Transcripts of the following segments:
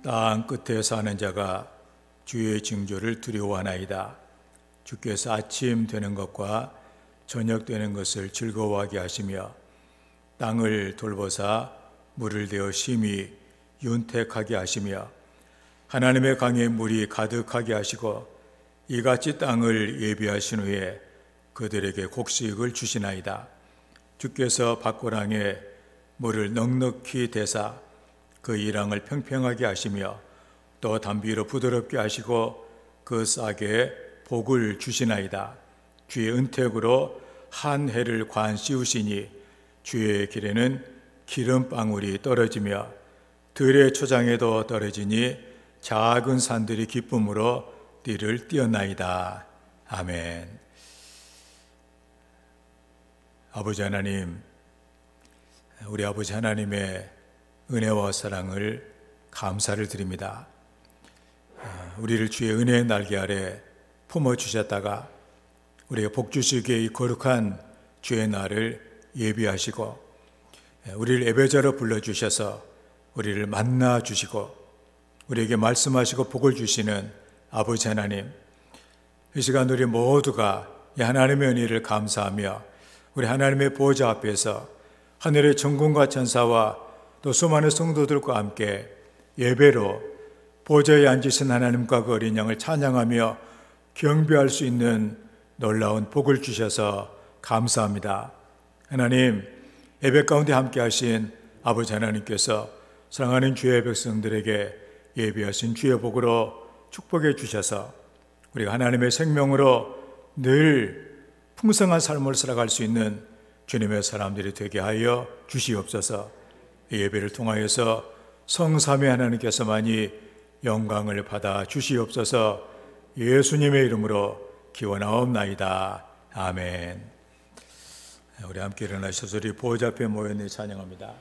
땅 끝에 사는 자가 주의 징조를 두려워하나이다. 주께서 아침 되는 것과 저녁 되는 것을 즐거워하게 하시며 땅을 돌보사 물을 대어 심히 윤택하게 하시며 하나님의 강에 물이 가득하게 하시고 이같이 땅을 예비하신 후에 그들에게 곡식을 주시나이다. 주께서 밭고랑에 물을 넉넉히 대사 그 이랑을 평평하게 하시며 또 담비로 부드럽게 하시고 그 싹에 복을 주시나이다. 주의 은택으로 한 해를 관 씌우시니 주의 길에는 기름방울이 떨어지며 들의 초장에도 떨어지니 작은 산들이 기쁨으로 띠를 띄었나이다. 아멘. 아버지 하나님, 우리 아버지 하나님의 은혜와 사랑을 감사를 드립니다. 우리를 주의 은혜의 날개 아래 품어주셨다가 우리에게 복 주시기에 이 거룩한 주의 날을 예비하시고 우리를 예배자로 불러주셔서 우리를 만나주시고 우리에게 말씀하시고 복을 주시는 아버지 하나님, 이 시간 우리 모두가 이 하나님의 은혜를 감사하며 우리 하나님의 보좌 앞에서 하늘의 천군과 천사와 또 수많은 성도들과 함께 예배로 보좌에 앉으신 하나님과 그 어린 양을 찬양하며 경배할 수 있는 놀라운 복을 주셔서 감사합니다. 하나님, 예배 가운데 함께 하신 아버지 하나님께서 사랑하는 주의 백성들에게 예비하신 주의 복으로 축복해 주셔서 우리가 하나님의 생명으로 늘 풍성한 삶을 살아갈 수 있는 주님의 사람들이 되게 하여 주시옵소서. 이 예배를 통하여서 성삼위 하나님께서만이 영광을 받아 주시옵소서. 예수님의 이름으로 기원하옵나이다. 아멘. 우리 함께 일어나셔서 우리 보좌 앞에 모였네 찬양합니다.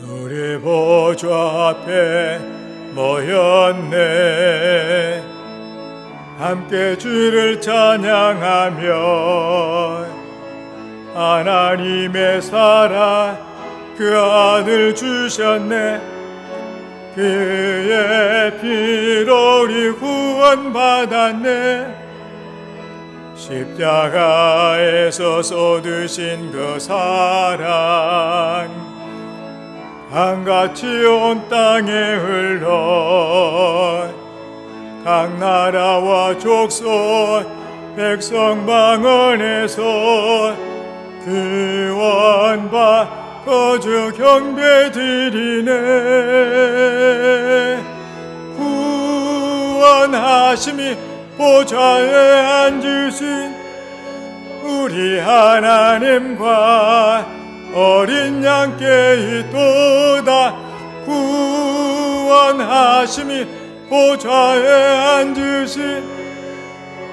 우리 보좌 앞에 모였네 함께 주를 찬양하며 하나님의 사랑 그 아들 주셨네. 그의 피로 우리 구원받았네. 십자가에서 쏟으신 그 사랑 강같이 온 땅에 흘러 각 나라와 족속 백성 방언에서 구원받 거주 경배드리네. 구원하심이 보좌에 앉으신 우리 하나님과 어린 양께 있도다. 구원하심이 보좌에 앉으신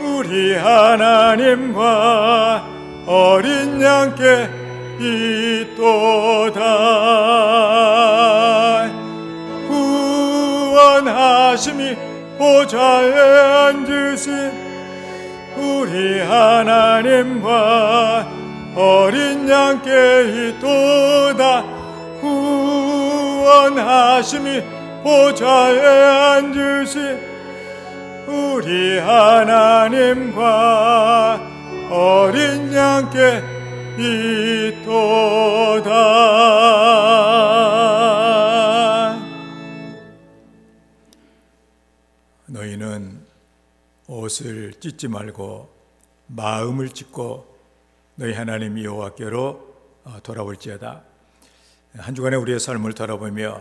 우리 하나님과 어린 양께 있도다. 구원하심이 보좌에 앉으신 우리 하나님과 어린 양께 있도다. 구원하심이 보좌에 앉으신 우리 하나님과 어린 양께 있도다. 너희는 옷을 찢지 말고 마음을 찢고 너희 하나님 여호와께로 돌아올지어다. 한 주간의 우리의 삶을 돌아보며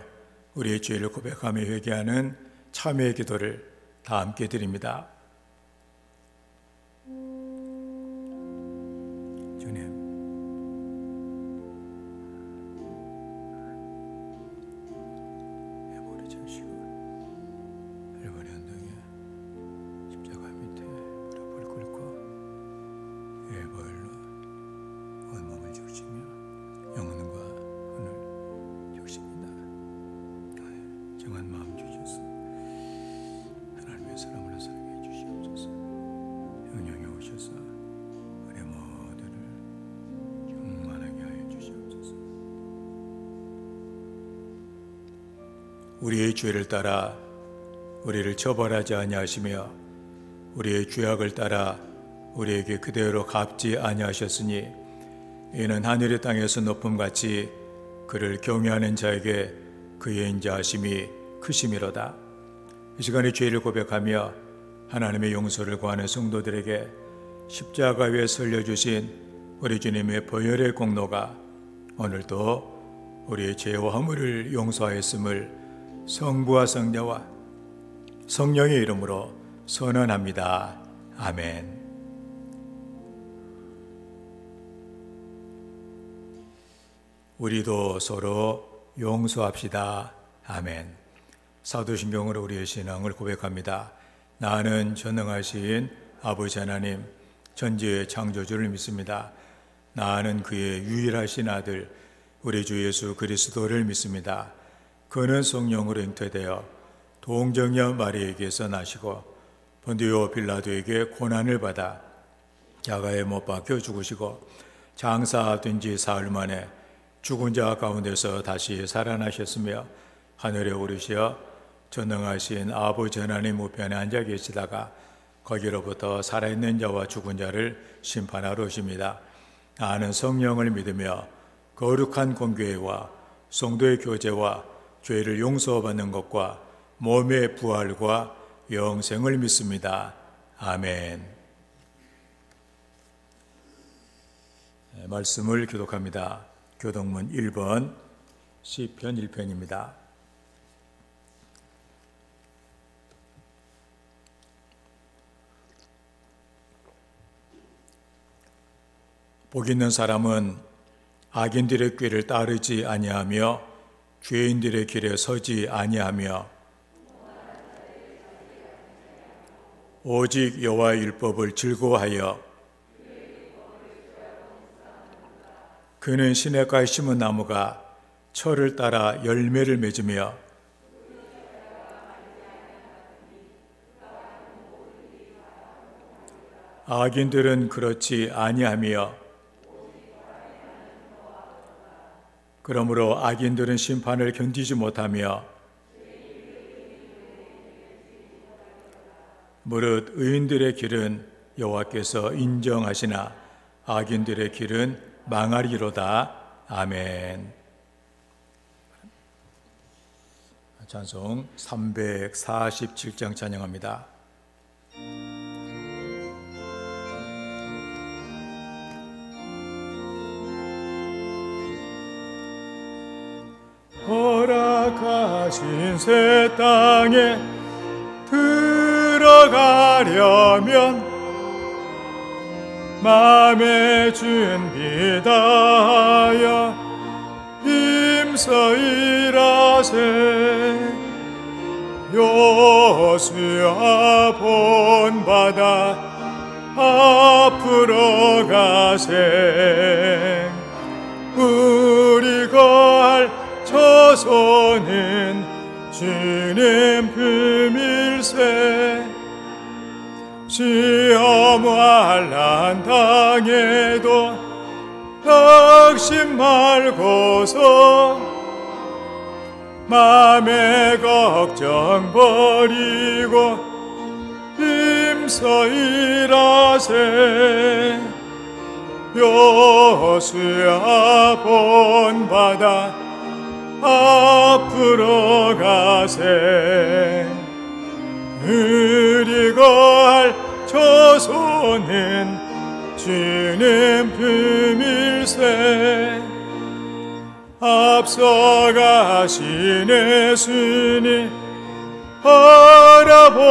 우리의 죄를 고백하며 회개하는 참회의 기도를 다 함께 드립니다. 주님, 머리 잠시고 할머니 언덕에 십자가 밑에 무릎을 꿇고 예벌로 온몸을 적시며 영혼과 혼을 적십니다. 정한 마음 주셔서 하나님의 사랑 우리의 죄를 따라 우리를 처벌하지 아니하시며 우리의 죄악을 따라 우리에게 그대로 갚지 아니하셨으니 이는 하늘의 땅에서 높음같이 그를 경외하는 자에게 그의 인자하심이 크심이로다. 이 시간에 죄를 고백하며 하나님의 용서를 구하는 성도들에게 십자가 위에 설려주신 우리 주님의 보혈의 공로가 오늘도 우리의 죄와 허물을 용서하였음을 성부와 성자와 성령의 이름으로 선언합니다. 아멘. 우리도 서로 용서합시다. 아멘. 사도신경으로 우리의 신앙을 고백합니다. 나는 전능하신 아버지 하나님, 천지의 창조주를 믿습니다. 나는 그의 유일하신 아들 우리 주 예수 그리스도를 믿습니다. 그는 성령으로 잉태되어 동정녀 마리에게서 나시고 본디오 빌라도에게 고난을 받아 자가에 못 박혀 죽으시고 장사된 지 사흘 만에 죽은 자 가운데서 다시 살아나셨으며 하늘에 오르시어 전능하신 아버지 하나님 우편에 앉아 계시다가 거기로부터 살아있는 자와 죽은 자를 심판하러 오십니다. 나는 성령을 믿으며 거룩한 공교회와 성도의 교제와 죄를 용서받는 것과 몸의 부활과 영생을 믿습니다. 아멘. 말씀을 교독합니다. 교독문 1번 시편 1편입니다. 복 있는 사람은 악인들의 꾀를 따르지 아니하며 죄인들의 길에 서지 아니하며 오직 여호와의 율법을 즐거워하여 그는 시냇가에 심은 나무가 철을 따라 열매를 맺으며 악인들은 그렇지 아니하며 그러므로 악인들은 심판을 견디지 못하며 무릇 의인들의 길은 여호와께서 인정하시나 악인들의 길은 망하리로다. 아멘. 찬송 347장 찬양합니다. 허락하신 새 땅에 들어가려면 마음의 준비 다하여 힘써 일하세. 여호수아 본받아 앞으로 가세. 우리 거할 저소는 주님 품일세. 시험 환난 당해도 낙심 말고서 맘의 걱정 버리고 힘써 일하세. 여호수아 본받아 앞으로 가세. 우리 거할 저소는 주님 품일세. 앞서가시네 주님 바라보면서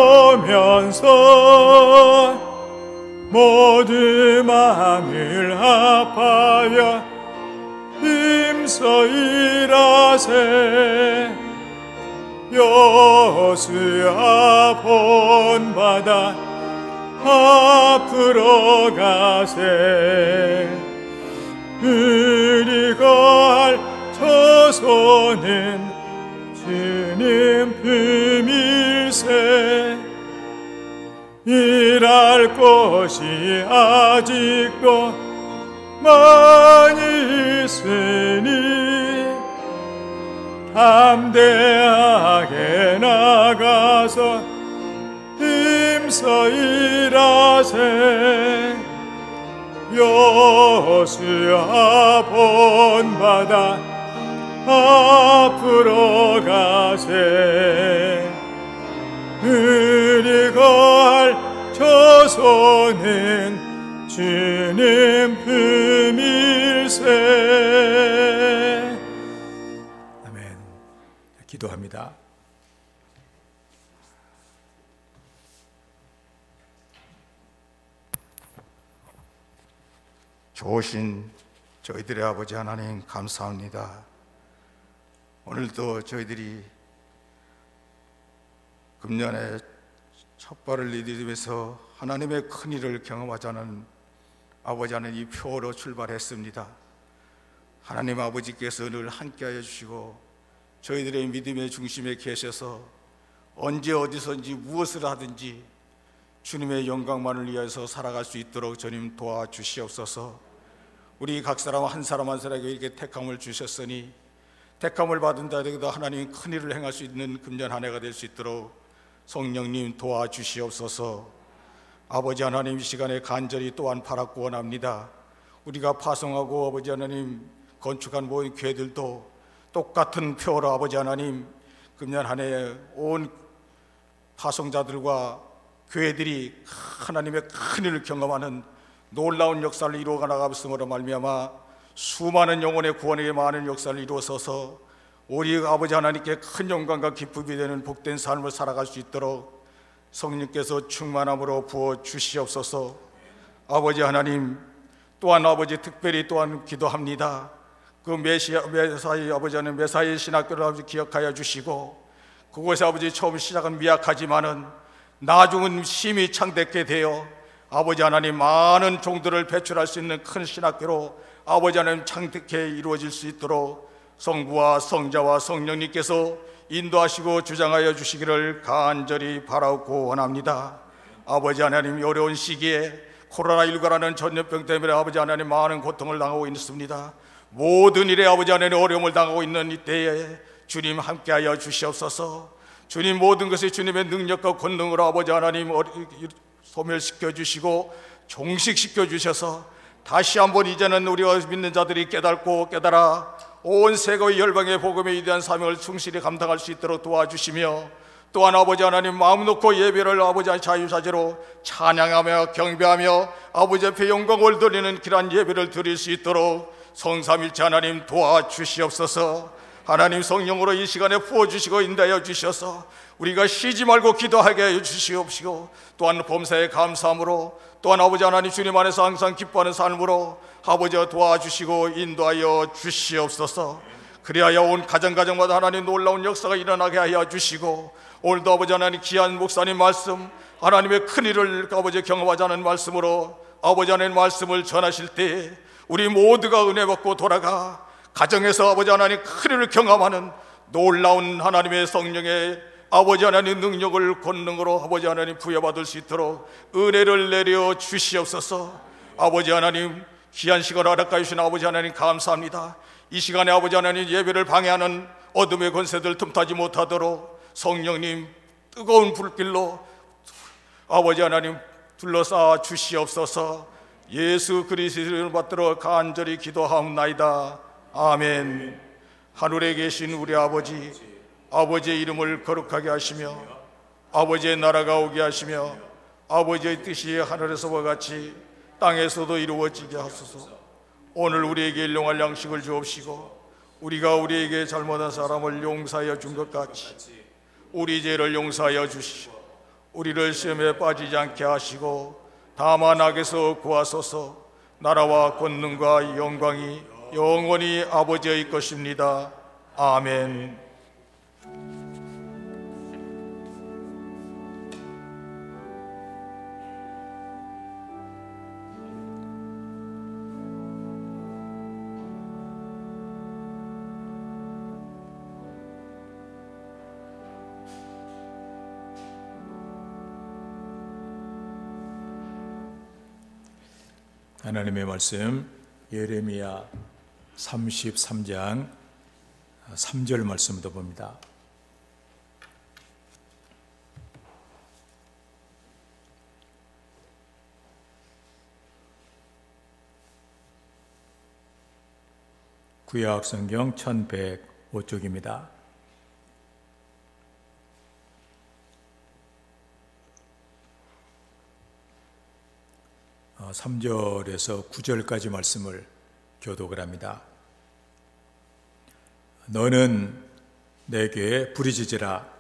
모두 마음을 합하여 힘써 일하세. 여호수아 본받아 앞으로 가세. 우리 거할 저소는 주님 품일세. 일할 곳이 아직도 많이 있으니 담대하게 나가서 힘써 일하세. 여호수아 본받아 앞으로 가세. 은이 거할 저소는 주님 품일세. 아멘. 기도합니다. 좋으신 저희들의 아버지 하나님, 감사합니다. 오늘도 저희들이 금년에 첫 발을 디디면서 하나님의 큰 일을 경험하자는 아버지 하나님 이 표로 출발했습니다. 하나님 아버지께서 늘 함께하여 주시고 저희들의 믿음의 중심에 계셔서 언제 어디서든지 무엇을 하든지 주님의 영광만을 위해서 살아갈 수 있도록 주님 도와주시옵소서. 우리 각 사람 한 사람 한 사람에게 이렇게 택함을 주셨으니 택함을 받은 자에게도 하나님 큰 일을 행할 수 있는 금년 한 해가 될 수 있도록 성령님 도와주시옵소서. 아버지 하나님, 이 시간에 간절히 또한 바라고 원합니다. 우리가 파송하고 아버지 하나님 건축한 모든 교회들도 똑같은 표로 아버지 하나님 금년 한 해 온 파송자들과 교회들이 하나님의 큰 일을 경험하는 놀라운 역사를 이루어가 나감으로 말미암아 수많은 영혼의 구원에 많은 역사를 이루어서서 우리 아버지 하나님께 큰 영광과 기쁨이 되는 복된 삶을 살아갈 수 있도록 성령께서 충만함으로 부어 주시옵소서. 아버지 하나님, 또한 아버지 특별히 또한 기도합니다. 그 메사이 아버지 하나님 메사이 신학교를 아버지 기억하여 주시고 그곳에 아버지 처음 시작은 미약하지만은 나중은 심히 창대케 되어 아버지 하나님 많은 종들을 배출할 수 있는 큰 신학교로 아버지 하나님 창대케 이루어질 수 있도록 성부와 성자와 성령님께서 인도하시고 주장하여 주시기를 간절히 바라고 원합니다. 아버지 하나님, 어려운 시기에 코로나19라는 전염병 때문에 아버지 하나님 많은 고통을 당하고 있습니다. 모든 일에 아버지 하나님 어려움을 당하고 있는 이때에 주님 함께하여 주시옵소서. 주님 모든 것이 주님의 능력과 권능으로 아버지 하나님 소멸시켜 주시고 종식시켜 주셔서 다시 한번 이제는 우리가 믿는 자들이 깨닫고 깨달아 온 세계 열방의 복음에 위대한 사명을 충실히 감당할 수 있도록 도와주시며 또한 아버지 하나님 마음 놓고 예배를 아버지 하나님 자유자재로 찬양하며 경배하며 아버지 앞에 영광을 돌리는 귀한 예배를 드릴 수 있도록 성삼일체 하나님 도와주시옵소서. 하나님 성령으로 이 시간에 부어주시고 인도하여 주셔서 우리가 쉬지 말고 기도하게 해 주시옵시고 또한 범사에 감사함으로 또한 아버지 하나님 주님 안에서 항상 기뻐하는 삶으로 아버지가 도와주시고 인도하여 주시옵소서. 그리하여 온 가정가정마다 하나님 놀라운 역사가 일어나게 하여 주시고 오늘도 아버지 하나님 귀한 목사님 말씀 하나님의 큰 일을 아버지 경험하자는 말씀으로 아버지 하나님 말씀을 전하실 때 우리 모두가 은혜 받고 돌아가 가정에서 아버지 하나님 큰 일을 경험하는 놀라운 하나님의 성령의 아버지 하나님 능력을 권능으로 아버지 하나님 부여받을 수 있도록 은혜를 내려 주시옵소서. 아버지 하나님 귀한 시간을 허락하여 주신 아버지 하나님 감사합니다. 이 시간에 아버지 하나님 예배를 방해하는 어둠의 권세들 틈타지 못하도록 성령님 뜨거운 불길로 아버지 하나님 둘러싸 주시옵소서. 예수 그리스도의 이름을 받들어 간절히 기도하옵나이다. 아멘. 하늘에 계신 우리 아버지, 아버지의 이름을 거룩하게 하시며 아버지의 나라가 오게 하시며 아버지의 뜻이 하늘에서와 같이 땅에서도 이루어지게 하소서. 오늘 우리에게 일용할 양식을 주옵시고 우리가 우리에게 잘못한 사람을 용서하여 준 것 같이 우리 죄를 용서하여 주시고 우리를 시험에 빠지지 않게 하시고 다만 악에서 구하소서. 나라와 권능과 영광이 영원히 아버지의 것입니다. 아멘. 하나님의 말씀 예레미야 33장 3절 말씀도 봅니다. 구약 성경 1105쪽입니다. 3절에서 9절까지 말씀을 교독을 합니다. 너는 내게 부르짖으라.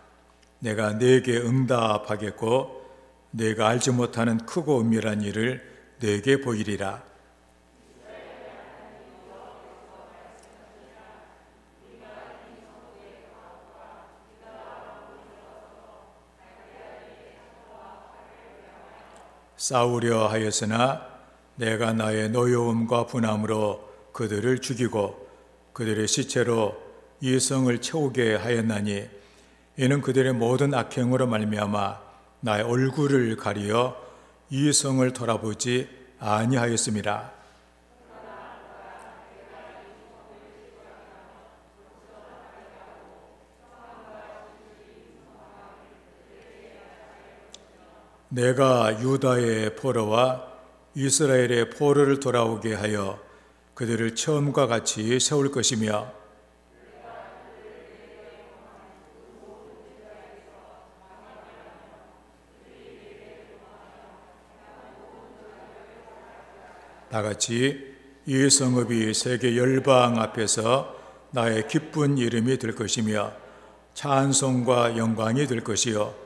내가 네게 응답하겠고 네가 알지 못하는 크고 은밀한 일을 네게 보이리라. 싸우려 하였으나 내가 나의 노여움과 분함으로 그들을 죽이고 그들의 시체로 이 성을 채우게 하였나니 이는 그들의 모든 악행으로 말미암아 나의 얼굴을 가리어 이 성을 돌아보지 아니하였음이라. 내가 유다의 포로와 이스라엘의 포로를 돌아오게 하여 그들을 처음과 같이 세울 것이며 다같이 이 성읍이 세계 열방 앞에서 나의 기쁜 이름이 될 것이며 찬송과 영광이 될 것이요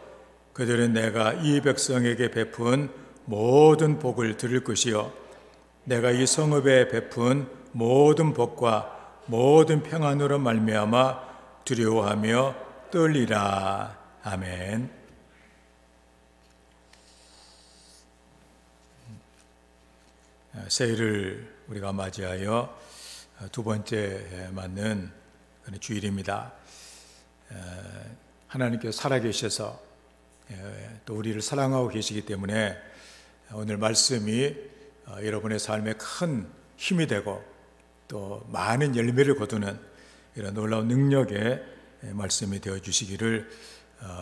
그들은 내가 이 백성에게 베푼 모든 복을 들을 것이요 내가 이 성읍에 베푼 모든 복과 모든 평안으로 말미암아 두려워하며 떨리라. 아멘. 새해를 우리가 맞이하여 두 번째 맞는 주일입니다. 하나님께서 살아계셔서 또 우리를 사랑하고 계시기 때문에 오늘 말씀이 여러분의 삶에 큰 힘이 되고 또 많은 열매를 거두는 이런 놀라운 능력의 말씀이 되어 주시기를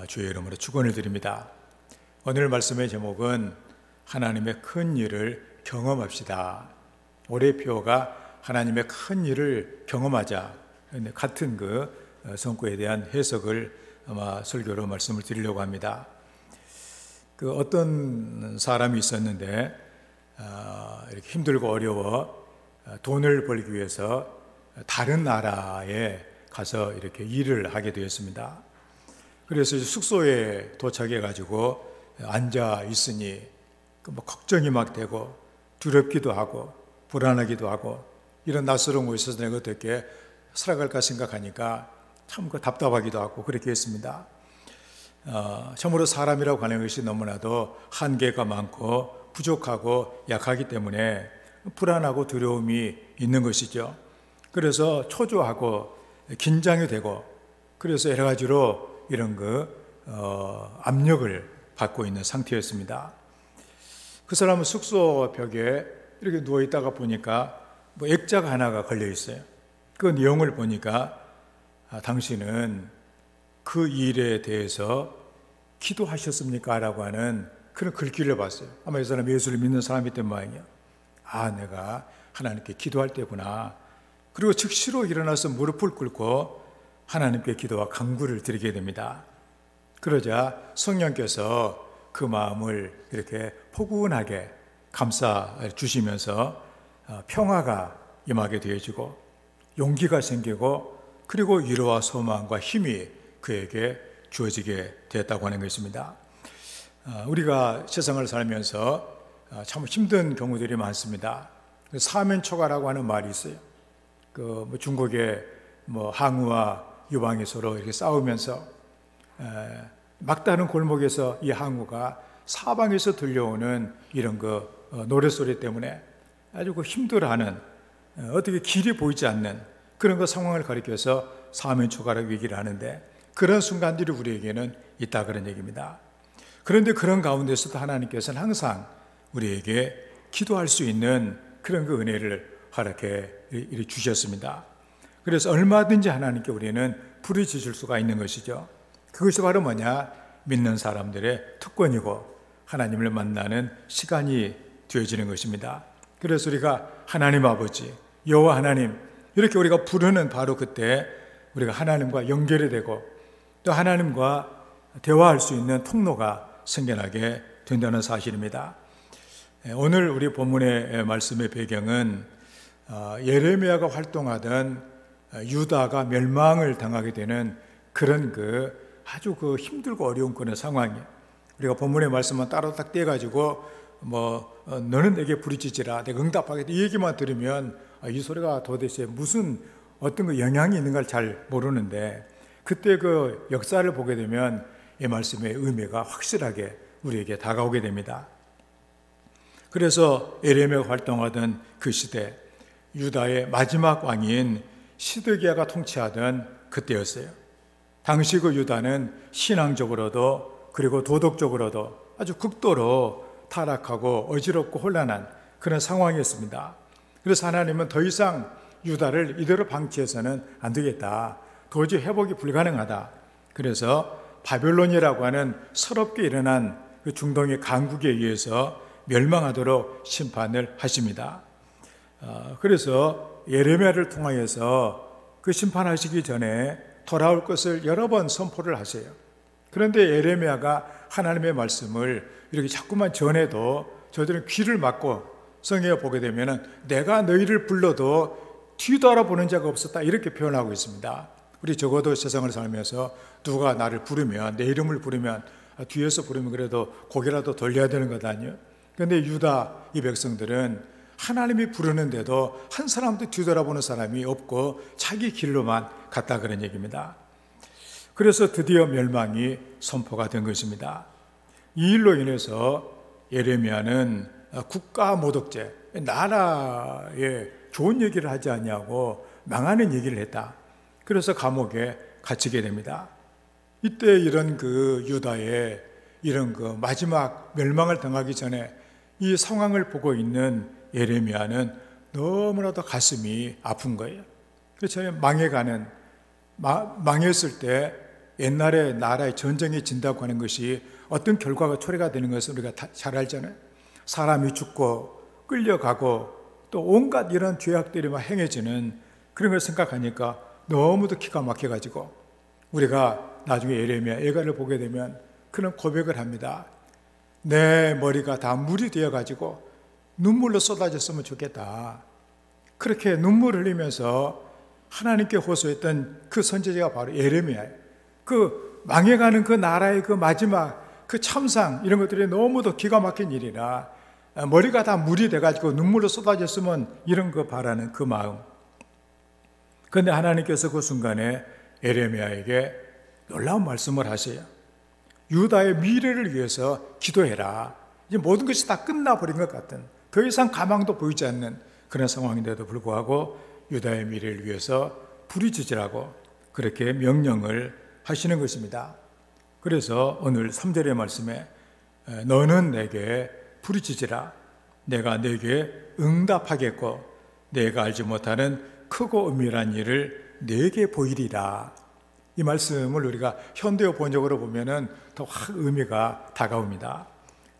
주의 이름으로 축원을 드립니다. 오늘 말씀의 제목은 하나님의 큰 일을 경험합시다. 올해의 표어가 하나님의 큰 일을 경험하자. 같은 그 성구에 대한 해석을 아마 설교로 말씀을 드리려고 합니다. 그 어떤 사람이 있었는데 이렇게 힘들고 어려워 돈을 벌기 위해서 다른 나라에 가서 이렇게 일을 하게 되었습니다. 그래서 숙소에 도착해 가지고 앉아 있으니 뭐 걱정이 막 되고 두렵기도 하고 불안하기도 하고 이런 낯설은 곳에서 내가 어떻게 살아갈까 생각하니까 참 답답하기도 하고 그렇게 했습니다. 참으로 사람이라고 하는 것이 너무나도 한계가 많고 부족하고 약하기 때문에 불안하고 두려움이 있는 것이죠. 그래서 초조하고 긴장이 되고 그래서 여러 가지로 이런 압력을 받고 있는 상태였습니다. 그 사람은 숙소 벽에 이렇게 누워 있다가 보니까 뭐 액자가 하나가 걸려 있어요. 그 내용을 보니까 당신은 그 일에 대해서 기도하셨습니까? 라고 하는 그런 글귀를 봤어요. 아마 이 사람 예수를 믿는 사람이었단 말이에요. 내가 하나님께 기도할 때구나. 그리고 즉시로 일어나서 무릎을 꿇고 하나님께 기도와 간구를 드리게 됩니다. 그러자 성령께서 그 마음을 이렇게 포근하게 감싸 주시면서 평화가 임하게 되어지고 용기가 생기고 그리고 위로와 소망과 힘이 그에게 주어지게 되었다고 하는 것입니다. 우리가 세상을 살면서 참 힘든 경우들이 많습니다. 사면초가라고 하는 말이 있어요. 중국의 항우와 유방이 서로 이렇게 싸우면서 막다른 골목에서 이 항우가 사방에서 들려오는 이런 노랫소리 때문에 아주 힘들어하는 어떻게 길이 보이지 않는 그런 상황을 가리켜서 사면초가라고 얘기를 하는데 그런 순간들이 우리에게는 있다 그런 얘기입니다. 그런데 그런 가운데서도 하나님께서는 항상 우리에게 기도할 수 있는 그런 은혜를 허락해 주셨습니다. 그래서 얼마든지 하나님께 우리는 부르짖을 수가 있는 것이죠. 그것이 바로 뭐냐? 믿는 사람들의 특권이고 하나님을 만나는 시간이 되어지는 것입니다. 그래서 우리가 하나님 아버지, 여호와 하나님 이렇게 우리가 부르는 바로 그때 우리가 하나님과 연결이 되고 또 하나님과 대화할 수 있는 통로가 생겨나게 된다는 사실입니다. 오늘 우리 본문의 말씀의 배경은 예레미야가 활동하던 유다가 멸망을 당하게 되는 그런 아주 힘들고 어려운 그런 상황이에요. 우리가 본문의 말씀만 따로 딱 떼가지고 너는 내게 부르짖으라 내가 응답하겠다 이 얘기만 들으면 이 소리가 도대체 무슨 어떤 영향이 있는 걸 잘 모르는데 그때 그 역사를 보게 되면 이 말씀의 의미가 확실하게 우리에게 다가오게 됩니다. 그래서 예레미야가 활동하던 그 시대 유다의 마지막 왕인 시드기야가 통치하던 그때였어요. 당시 그 유다는 신앙적으로도 그리고 도덕적으로도 아주 극도로 타락하고 어지럽고 혼란한 그런 상황이었습니다. 그래서 하나님은 더 이상 유다를 이대로 방치해서는 안 되겠다. 도저히 회복이 불가능하다. 그래서 바벨론이라고 하는 서럽게 일어난 그 중동의 강국에 의해서 멸망하도록 심판을 하십니다. 그래서 예레미야를 통하여서 그 심판하시기 전에 돌아올 것을 여러 번 선포를 하세요. 그런데 예레미야가 하나님의 말씀을 이렇게 자꾸만 전해도 저들은 귀를 막고 성경에 보게 되면 내가 너희를 불러도 뒤도 알아보는 자가 없었다 이렇게 표현하고 있습니다. 우리 적어도 세상을 살면서 누가 나를 부르면 내 이름을 부르면 뒤에서 부르면 그래도 고개라도 돌려야 되는 것 아니에요? 그런데 유다 이 백성들은 하나님이 부르는데도 한 사람도 뒤돌아보는 사람이 없고 자기 길로만 갔다 그런 얘기입니다. 그래서 드디어 멸망이 선포가 된 것입니다. 이 일로 인해서 예레미야는 국가 모독죄, 나라에 좋은 얘기를 하지 않냐고 망하는 얘기를 했다. 그래서 감옥에 갇히게 됩니다. 이때 이런 유다의 이런 마지막 멸망을 당하기 전에 이 상황을 보고 있는 예레미야는 너무나도 가슴이 아픈 거예요. 그래서 망했을 때 옛날에 나라에 전쟁이 진다고 하는 것이 어떤 결과가 초래가 되는 것을 우리가 잘 알잖아요. 사람이 죽고 끌려가고 또 온갖 이런 죄악들이 막 행해지는 그런 걸 생각하니까 너무도 기가 막혀가지고 우리가 나중에 예레미야 예가를 보게 되면 그런 고백을 합니다. 내 머리가 다 물이 되어가지고 눈물로 쏟아졌으면 좋겠다. 그렇게 눈물 흘리면서 하나님께 호소했던 그 선지자가 바로 예레미야예요. 그 망해가는 그 나라의 그 마지막 그 참상 이런 것들이 너무도 기가 막힌 일이라 머리가 다 물이 돼가지고 눈물로 쏟아졌으면 이런 거 바라는 그 마음. 그런데 하나님께서 그 순간에 예레미야에게 놀라운 말씀을 하세요. 유다의 미래를 위해서 기도해라. 이제 모든 것이 다 끝나버린 것 같은 더 이상 가망도 보이지 않는 그런 상황인데도 불구하고 유다의 미래를 위해서 부르짖으라고 그렇게 명령을 하시는 것입니다. 그래서 오늘 3절의 말씀에 너는 내게 부르짖으라. 내가 내게 응답하겠고 내가 알지 못하는 크고 은밀한 일을 내게 보이리라. 이 말씀을 우리가 현대어 번역으로 보면은 더 확 의미가 다가옵니다.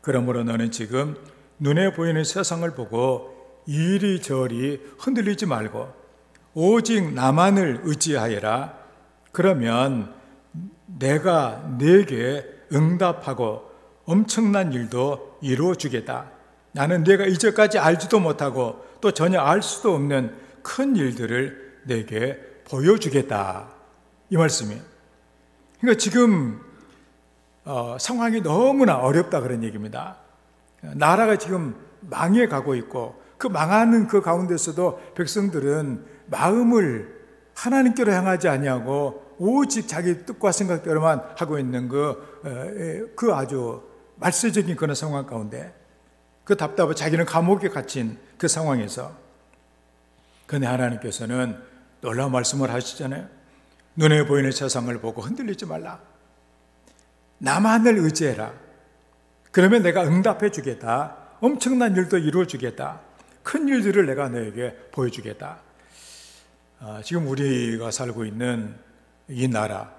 그러므로 너는 지금 눈에 보이는 세상을 보고 이리저리 흔들리지 말고 오직 나만을 의지하여라. 그러면 내가 네게 응답하고 엄청난 일도 이루어 주겠다. 나는 네가 이제까지 알지도 못하고 또 전혀 알 수도 없는 큰 일들을 내게 보여주겠다. 이 말씀이에요. 그러니까 지금 상황이 너무나 어렵다 그런 얘기입니다. 나라가 지금 망해 가고 있고 그 망하는 그 가운데서도 백성들은 마음을 하나님께로 향하지 아니하고 오직 자기 뜻과 생각대로만 하고 있는 그 아주 말세적인 그런 상황 가운데 그 답답해 자기는 감옥에 갇힌 그 상황에서 그런데 하나님께서는 놀라운 말씀을 하시잖아요. 눈에 보이는 세상을 보고 흔들리지 말라. 나만을 의지해라. 그러면 내가 응답해 주겠다. 엄청난 일도 이루어 주겠다. 큰 일들을 내가 너에게 보여주겠다. 지금 우리가 살고 있는 이 나라,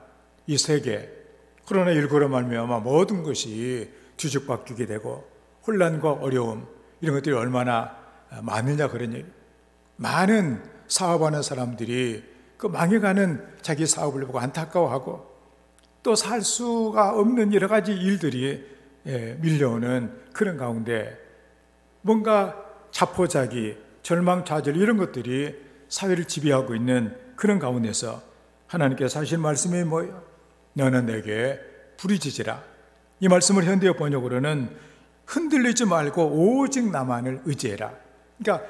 이 세계, 코로나19로 말미암아 모든 것이 뒤죽박죽이 되고 혼란과 어려움 이런 것들이 얼마나 많으냐 그런 얘기. 많은 사업하는 사람들이 그 망해가는 자기 사업을 보고 안타까워하고 또 살 수가 없는 여러 가지 일들이 밀려오는 그런 가운데 뭔가 자포자기, 절망좌절 이런 것들이 사회를 지배하고 있는 그런 가운데서 하나님께서 하신 말씀이 뭐예요? 너는 내게 부르짖으라. 이 말씀을 현대어 번역으로는 흔들리지 말고 오직 나만을 의지해라. 그러니까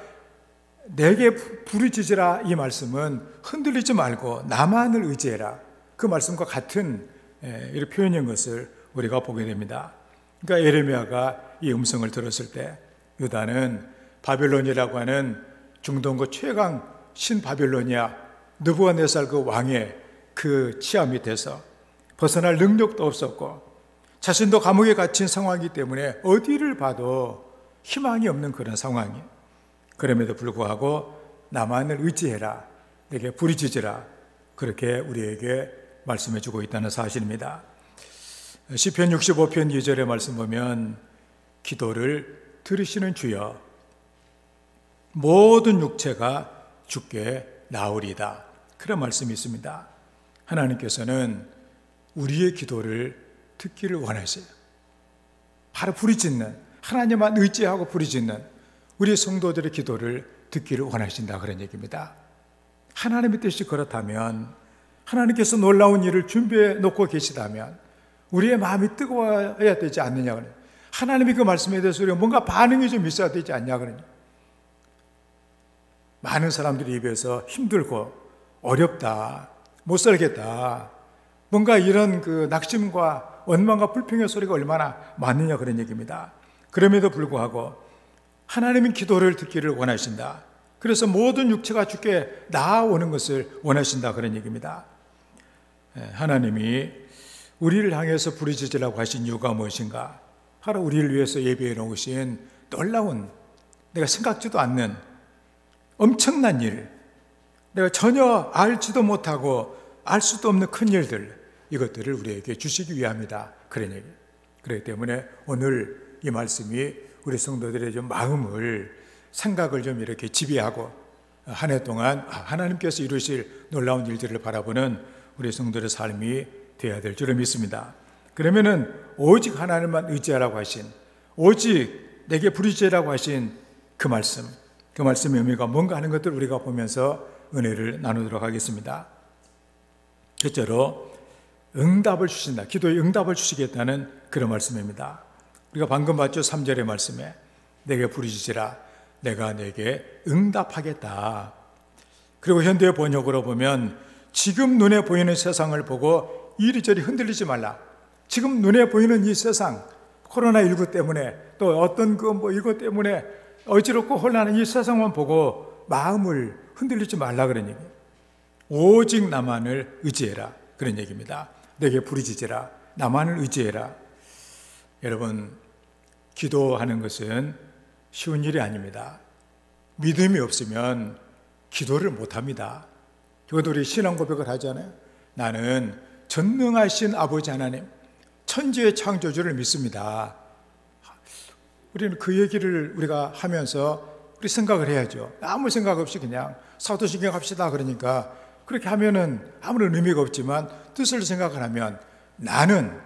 내게 부르짖으라 이 말씀은 흔들리지 말고 나만을 의지해라. 그 말씀과 같은 이런 표현인 것을 우리가 보게 됩니다. 그러니까 예레미야가 이 음성을 들었을 때 유다는 바벨론이라고 하는 중동국 최강 신바벨로니아 느부갓네살 그 왕의 그 치하 밑에서 벗어날 능력도 없었고 자신도 감옥에 갇힌 상황이기 때문에 어디를 봐도 희망이 없는 그런 상황이에요. 그럼에도 불구하고 나만을 의지해라, 내게 부르짖으라, 그렇게 우리에게 말씀해 주고 있다는 사실입니다. 시편 65편 2절의 말씀 보면 기도를 들으시는 주여 모든 육체가 주께 나오리다, 그런 말씀이 있습니다. 하나님께서는 우리의 기도를 듣기를 원하세요. 바로 부르짖는, 하나님만 의지하고 부르짖는 우리 성도들의 기도를 듣기를 원하신다 그런 얘기입니다. 하나님의 뜻이 그렇다면, 하나님께서 놀라운 일을 준비해 놓고 계시다면 우리의 마음이 뜨거워야 되지 않느냐 그래요. 하나님이 그 말씀에 대해서 우리가 뭔가 반응이 좀 있어야 되지 않냐 그러냐. 많은 사람들이 입에서 힘들고 어렵다, 못 살겠다, 뭔가 이런 그 낙심과 원망과 불평의 소리가 얼마나 많느냐 그런 얘기입니다. 그럼에도 불구하고 하나님은 기도를 듣기를 원하신다. 그래서 모든 육체가 주께 나아오는 것을 원하신다 그런 얘기입니다. 하나님이 우리를 향해서 부르짖으라고 하신 이유가 무엇인가? 바로 우리를 위해서 예비해 놓으신 놀라운, 내가 생각지도 않는 엄청난 일, 내가 전혀 알지도 못하고 알 수도 없는 큰 일들, 이것들을 우리에게 주시기 위함이다 그런 얘기. 그렇기 때문에 오늘 이 말씀이 우리 성도들의 좀 마음을, 생각을 좀 이렇게 지배하고 한 해 동안 하나님께서 이루실 놀라운 일들을 바라보는 우리 성도들의 삶이 되어야 될 줄을 믿습니다. 그러면은 오직 하나님만 의지하라고 하신, 오직 내게 부르짖으라고 하신 그 말씀의 의미가 뭔가 하는 것들 우리가 보면서 은혜를 나누도록 하겠습니다. 첫째로 응답을 주신다, 기도에 응답을 주시겠다는 그런 말씀입니다. 우리가 방금 봤죠? 3절의 말씀에 내게 부르짖으라, 내가 내게 응답하겠다. 그리고 현대 번역으로 보면 지금 눈에 보이는 세상을 보고 이리저리 흔들리지 말라. 지금 눈에 보이는 이 세상, 코로나19 때문에 또 어떤 이것 때문에 어지럽고 혼란한 이 세상만 보고 마음을 흔들리지 말라 그런 얘기예요. 오직 나만을 의지해라 그런 얘기입니다. 내게 부르짖으라, 나만을 의지해라. 여러분, 기도하는 것은 쉬운 일이 아닙니다. 믿음이 없으면 기도를 못합니다. 저도 우리 신앙 고백을 하잖아요. 나는 전능하신 아버지 하나님, 천지의 창조주를 믿습니다. 우리는 그 얘기를 우리가 하면서 우리 생각을 해야죠. 아무 생각 없이 그냥 사도신경 합시다 그러니까 그렇게 하면은 아무런 의미가 없지만 뜻을 생각을 하면 나는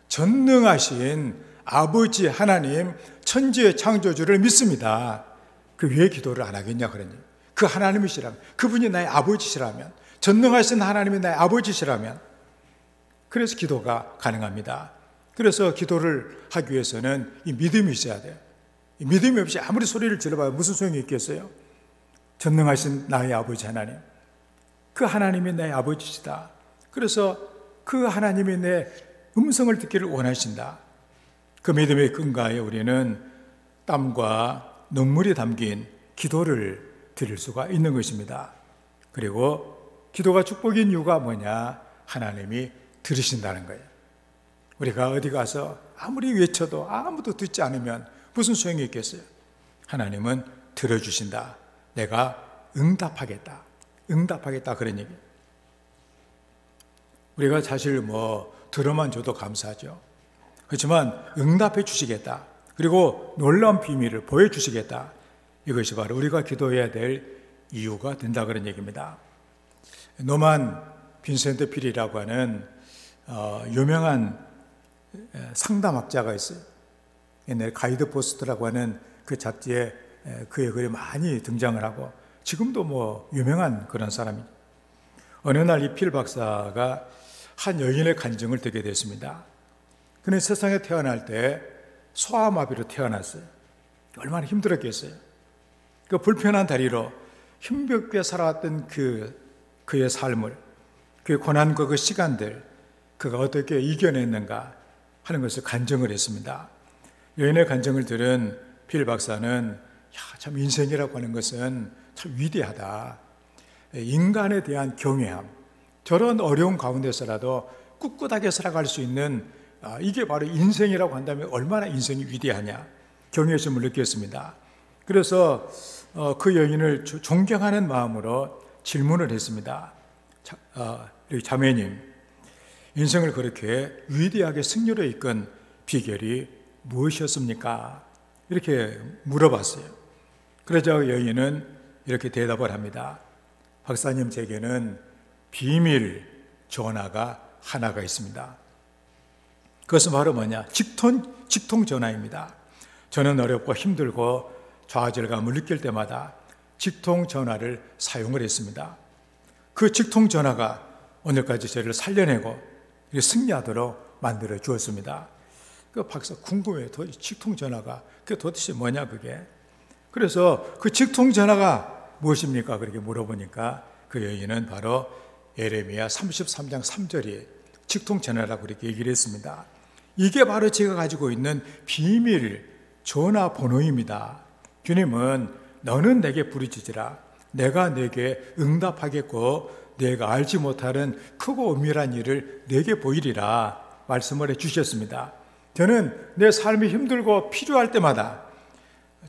전능하신 아버지 하나님, 천지의 창조주를 믿습니다. 그 왜 기도를 안 하겠냐 그러니, 그 하나님이시라면, 그분이 나의 아버지시라면, 전능하신 하나님이 나의 아버지시라면, 그래서 기도가 가능합니다. 그래서 기도를 하기 위해서는 이 믿음이 있어야 돼요. 이 믿음이 없이 아무리 소리를 질러봐야 무슨 소용이 있겠어요? 전능하신 나의 아버지 하나님, 그 하나님이 나의 아버지시다. 그래서 그 하나님이 내 음성을 듣기를 원하신다. 그 믿음의 근거에 우리는 땀과 눈물이 담긴 기도를 드릴 수가 있는 것입니다. 그리고 기도가 축복인 이유가 뭐냐? 하나님이 들으신다는 거예요. 우리가 어디 가서 아무리 외쳐도 아무도 듣지 않으면 무슨 소용이 있겠어요? 하나님은 들어주신다. 내가 응답하겠다. 응답하겠다 그런 얘기. 우리가 사실 들어만 줘도 감사하죠. 그렇지만 응답해 주시겠다. 그리고 놀라운 비밀을 보여주시겠다. 이것이 바로 우리가 기도해야 될 이유가 된다 그런 얘기입니다. 노만 빈센트 필이라고 하는 유명한 상담학자가 있어요. 옛날에 가이드 포스트라고 하는 그 잡지에 그의 글이 많이 등장을 하고 지금도 유명한 그런 사람이죠. 어느 날 이 필 박사가 한 여인의 간증을 듣게 됐습니다. 그는 세상에 태어날 때 소아마비로 태어났어요. 얼마나 힘들었겠어요. 그 불편한 다리로 힘겹게 살아왔던 그의 삶을, 그의 고난과 그 시간들, 그가 어떻게 이겨냈는가 하는 것을 간증을 했습니다. 여인의 간증을 들은 필 박사는 참 인생이라고 하는 것은 참 위대하다. 인간에 대한 경외함, 저런 어려운 가운데서라도 꿋꿋하게 살아갈 수 있는 이게 바로 인생이라고 한다면 얼마나 인생이 위대하냐 경외심을 느꼈습니다. 그래서 그 여인을 존경하는 마음으로 질문을 했습니다. 자매님, 인생을 그렇게 위대하게 승리로 이끈 비결이 무엇이었습니까? 이렇게 물어봤어요. 그러자 여인은 이렇게 대답을 합니다. 박사님, 제게는 비밀 전화가 하나가 있습니다. 그것은 바로 뭐냐? 직통 전화입니다. 저는 어렵고 힘들고 좌절감을 느낄 때마다 직통 전화를 사용을 했습니다. 그 직통 전화가 오늘까지 저를 살려내고 승리하도록 만들어 주었습니다. 그 박사 궁금해요. 도대체 직통 전화가 그게 도대체 뭐냐 그게? 그래서 그 직통 전화가 무엇입니까? 그렇게 물어보니까 그 여인은 바로 예레미야 33장 3절이 직통 전화라고 그렇게 얘기를 했습니다. 이게 바로 제가 가지고 있는 비밀 전화번호입니다. 주님은 너는 내게 부르짖으라. 내가 내게 응답하겠고 내가 알지 못하는 크고 은밀한 일을 내게 보이리라 말씀을 해주셨습니다. 저는 내 삶이 힘들고 필요할 때마다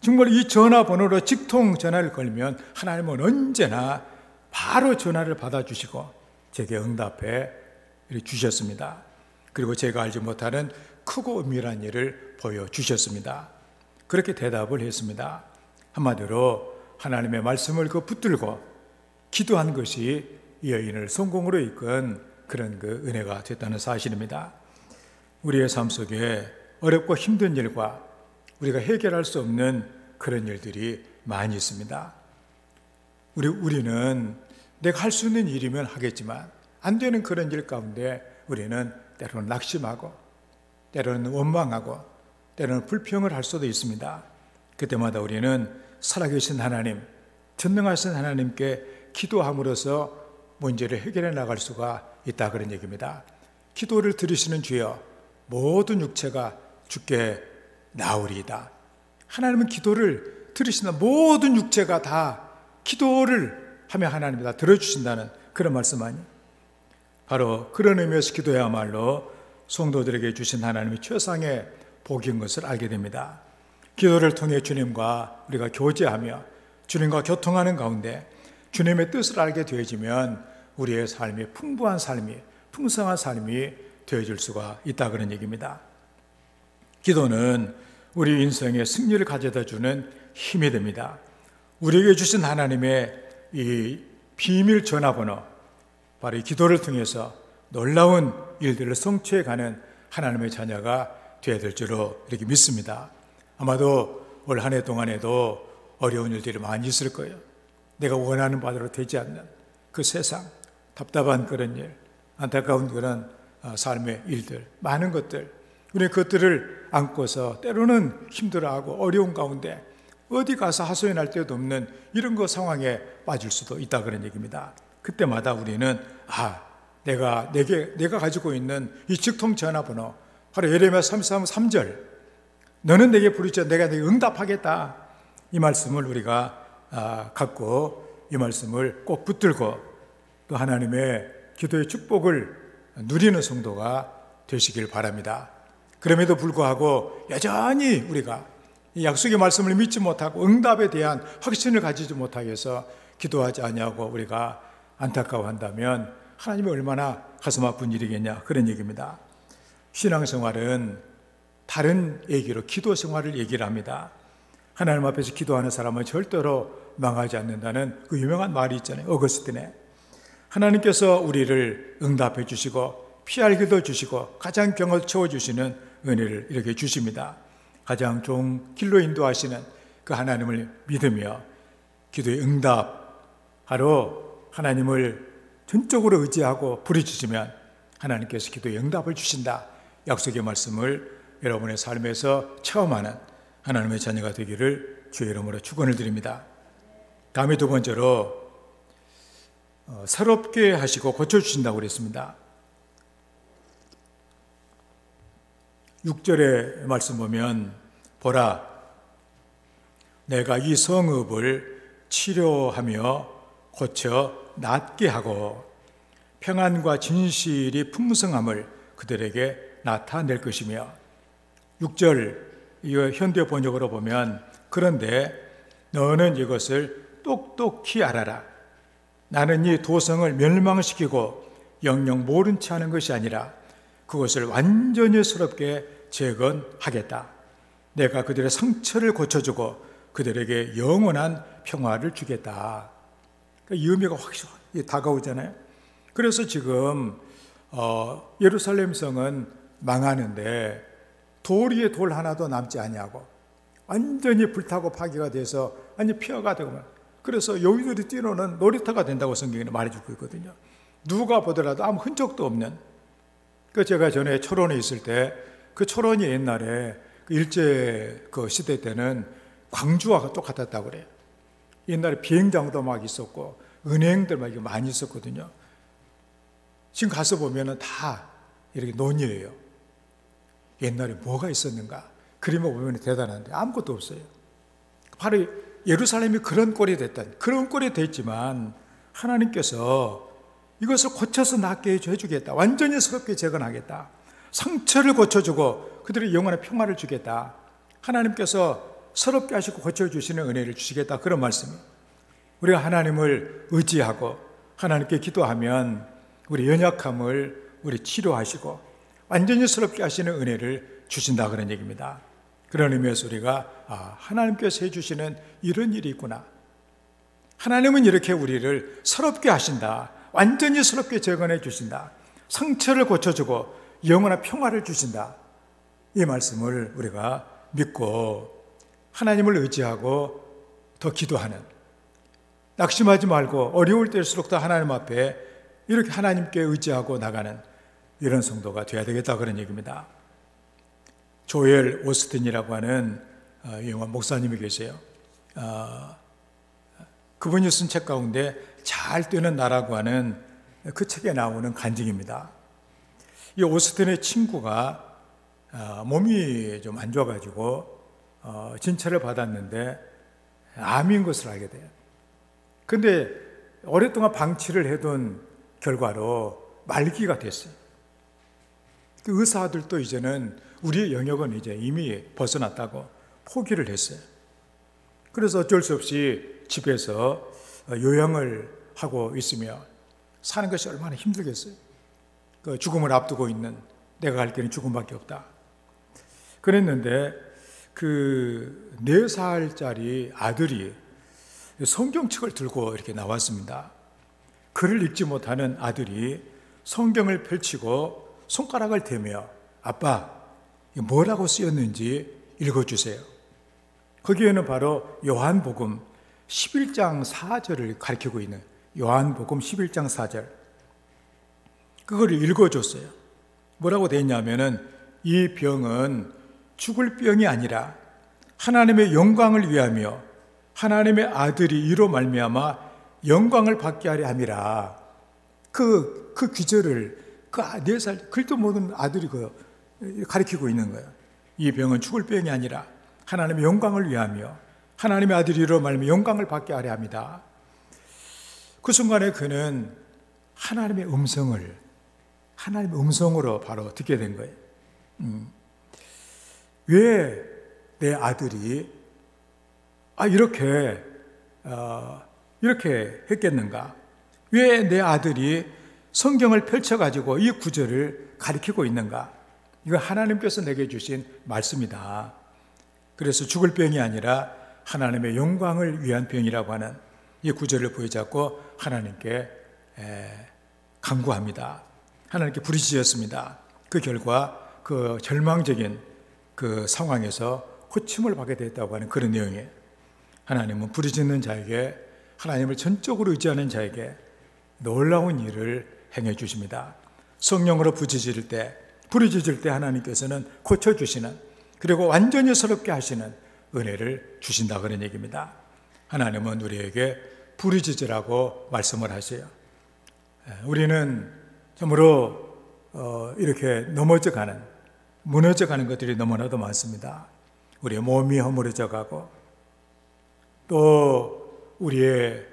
정말 이 전화번호로 직통 전화를 걸면 하나님은 언제나 바로 전화를 받아주시고 제게 응답해 주셨습니다. 그리고 제가 알지 못하는 크고 은밀한 일을 보여주셨습니다. 그렇게 대답을 했습니다. 한마디로 하나님의 말씀을 붙들고 기도한 것이 이 여인을 성공으로 이끈 그런 은혜가 됐다는 사실입니다. 우리의 삶 속에 어렵고 힘든 일과 우리가 해결할 수 없는 그런 일들이 많이 있습니다. 우리는 내가 할 수 있는 일이면 하겠지만 안 되는 그런 일 가운데 우리는 때로는 낙심하고 때로는 원망하고 때로는 불평을 할 수도 있습니다. 그때마다 우리는 살아계신 하나님, 전능하신 하나님께 기도함으로써 문제를 해결해 나갈 수가 있다 그런 얘기입니다. 기도를 들으시는 주여 모든 육체가 주께 나으리이다. 하나님은 기도를 들으시는 모든 육체가 다 기도를 하며 하나님이 다 들어주신다는 그런 말씀 아니에요? 바로 그런 의미에서 기도야말로 성도들에게 주신 하나님의 최상의 복인 것을 알게 됩니다. 기도를 통해 주님과 우리가 교제하며 주님과 교통하는 가운데 주님의 뜻을 알게 되어지면 우리의 삶이 풍부한 삶이, 풍성한 삶이 되어질 수가 있다 그런 얘기입니다. 기도는 우리 인생의 승리를 가져다 주는 힘이 됩니다. 우리에게 주신 하나님의 이 비밀 전화번호, 바로 이 기도를 통해서 놀라운 일들을 성취해가는 하나님의 자녀가 되어야 될 줄로 이렇게 믿습니다. 아마도 올 한 해 동안에도 어려운 일들이 많이 있을 거예요. 내가 원하는 바대로 되지 않는 그 세상, 답답한 그런 일, 안타까운 그런 삶의 일들, 많은 것들, 우리 그것들을 안고서 때로는 힘들어하고 어려운 가운데 어디 가서 하소연할 데도 없는 이런 상황에 빠질 수도 있다 그런 얘기입니다. 그때마다 우리는 내가 가지고 있는 이 직통 전화번호, 바로 예레미야 33절, 너는 내게 부르짖어 내가 내게 응답하겠다. 이 말씀을 우리가 갖고 이 말씀을 꼭 붙들고 또 하나님의 기도의 축복을 누리는 성도가 되시길 바랍니다. 그럼에도 불구하고 여전히 우리가 이 약속의 말씀을 믿지 못하고 응답에 대한 확신을 가지지 못하여서 기도하지 아니하고 우리가 안타까워한다면 하나님이 얼마나 가슴 아픈 일이겠냐, 그런 얘기입니다. 신앙생활은 다른 얘기로 기도 생활을 얘기를 합니다. 하나님 앞에서 기도하는 사람은 절대로 망하지 않는다는 그 유명한 말이 있잖아요. 어거스틴의. 하나님께서 우리를 응답해 주시고 피할 길도 주시고 가장 병을 채워주시는 은혜를 이렇게 주십니다. 가장 좋은 길로 인도하시는 그 하나님을 믿으며 기도의 응답하러 하나님을 전적으로 의지하고 부르짖으면 하나님께서 기도의 응답을 주신다. 약속의 말씀을 여러분의 삶에서 체험하는 하나님의 자녀가 되기를 주의 이름으로 축원을 드립니다. 다음에 두 번째로 새롭게 하시고 고쳐주신다고 그랬습니다. 6절의 말씀 보면 보라 내가 이 성읍을 치료하며 고쳐 낫게 하고 평안과 진실이 풍성함을 그들에게 나타낼 것이며 6절 이 현대 번역으로 보면 그런데 너는 이것을 똑똑히 알아라. 나는 이 도성을 멸망시키고 영영 모른 채 하는 것이 아니라 그것을 완전히 새롭게 재건하겠다. 내가 그들의 상처를 고쳐주고 그들에게 영원한 평화를 주겠다. 이 의미가 확실히 다가오잖아요. 그래서 지금 예루살렘 성은 망하는데 돌 위에 돌 하나도 남지 아니하고 완전히 불타고 파괴가 돼서 완전히 폐허가 되고, 그래서 여인들이 뛰노는 놀이터가 된다고 성경에 말해주고 있거든요. 누가 보더라도 아무 흔적도 없는. 제가 전에 철원에 있을 때 그 철원이 옛날에 일제 그 시대 때는 광주와 똑같았다고 그래요. 옛날에 비행장도 막 있었고 은행들 막 많이 있었거든요. 지금 가서 보면은 다 이렇게 논이에요. 옛날에 뭐가 있었는가? 그림을 보면 대단한데 아무것도 없어요. 바로 예루살렘이 그런 꼴이 됐던, 그런 꼴이 됐지만 하나님께서 이것을 고쳐서 낫게 해주겠다. 완전히 새롭게 재건하겠다. 상처를 고쳐주고 그들의 영원한 평화를 주겠다. 하나님께서 새롭게 하시고 고쳐주시는 은혜를 주시겠다. 그런 말씀이에요. 우리가 하나님을 의지하고 하나님께 기도하면 우리 연약함을 우리 치료하시고 완전히 새롭게 하시는 은혜를 주신다, 그런 얘기입니다. 그런 의미에서 우리가 하나님께서 해주시는 이런 일이 있구나. 하나님은 이렇게 우리를 새롭게 하신다. 완전히 새롭게 재건해 주신다. 상처를 고쳐주고 영원한 평화를 주신다. 이 말씀을 우리가 믿고 하나님을 의지하고 더 기도하는, 낙심하지 말고 어려울 때일수록 더 하나님 앞에 이렇게 하나님께 의지하고 나가는 이런 성도가 되어야 되겠다, 그런 얘기입니다. 조엘 오스틴이라고 하는 유명한 목사님이 계세요. 그분이 쓴 책 가운데 잘 되는 나라고 하는 그 책에 나오는 간증입니다. 이 오스틴의 친구가 몸이 좀 안 좋아가지고 진찰을 받았는데 암인 것을 알게 돼요. 근데 오랫동안 방치를 해둔 결과로 말기가 됐어요. 그 의사들도 이제는 우리의 영역은 이제 이미 벗어났다고 포기를 했어요. 그래서 어쩔 수 없이 집에서 요양을 하고 있으며 사는 것이 얼마나 힘들겠어요. 그 죽음을 앞두고 있는, 내가 갈 길은 죽음밖에 없다. 그랬는데 그 4살짜리 아들이 성경책을 들고 이렇게 나왔습니다. 글을 읽지 못하는 아들이 성경을 펼치고 손가락을 대며 아빠, 뭐라고 쓰였는지 읽어주세요. 거기에는 바로 요한복음 11장 4절을 가리키고 있는 요한복음 11장 4절. 그걸 읽어줬어요. 뭐라고 되어 있냐면은 이 병은 죽을 병이 아니라 하나님의 영광을 위하며 하나님의 아들이 이로 말미암아 영광을 받게 하려 함이라. 그 귀절을 그 4살 글도 모르는 아들이 가리키고 있는 거예요. 이 병은 죽을 병이 아니라 하나님의 영광을 위하며 하나님의 아들이 이로 말미암아 영광을 받게 하려 합니다. 그 순간에 그는 하나님의 음성으로 바로 듣게 된 거예요. 왜 내 아들이 이렇게 했겠는가? 왜 내 아들이 성경을 펼쳐가지고 이 구절을 가리키고 있는가? 이거 하나님께서 내게 주신 말씀이다. 그래서 죽을 병이 아니라 하나님의 영광을 위한 병이라고 하는 이 구절을 부여잡고 하나님께 간구합니다. 하나님께 부르짖었습니다. 그 결과 그 절망적인 그 상황에서 고침을 받게 됐다고 하는 그런 내용이에요. 하나님은 부르짖는 자에게, 하나님을 전적으로 의지하는 자에게 놀라운 일을 행해 주십니다. 성령으로 부르짖을 때 하나님께서는 고쳐주시는, 그리고 완전히 새롭게 하시는 은혜를 주신다 그런 얘기입니다. 하나님은 우리에게 부르짖으라고 말씀을 하세요. 우리는 참으로 이렇게 무너져가는 것들이 너무나도 많습니다. 우리의 몸이 허물어져 가고, 또 우리의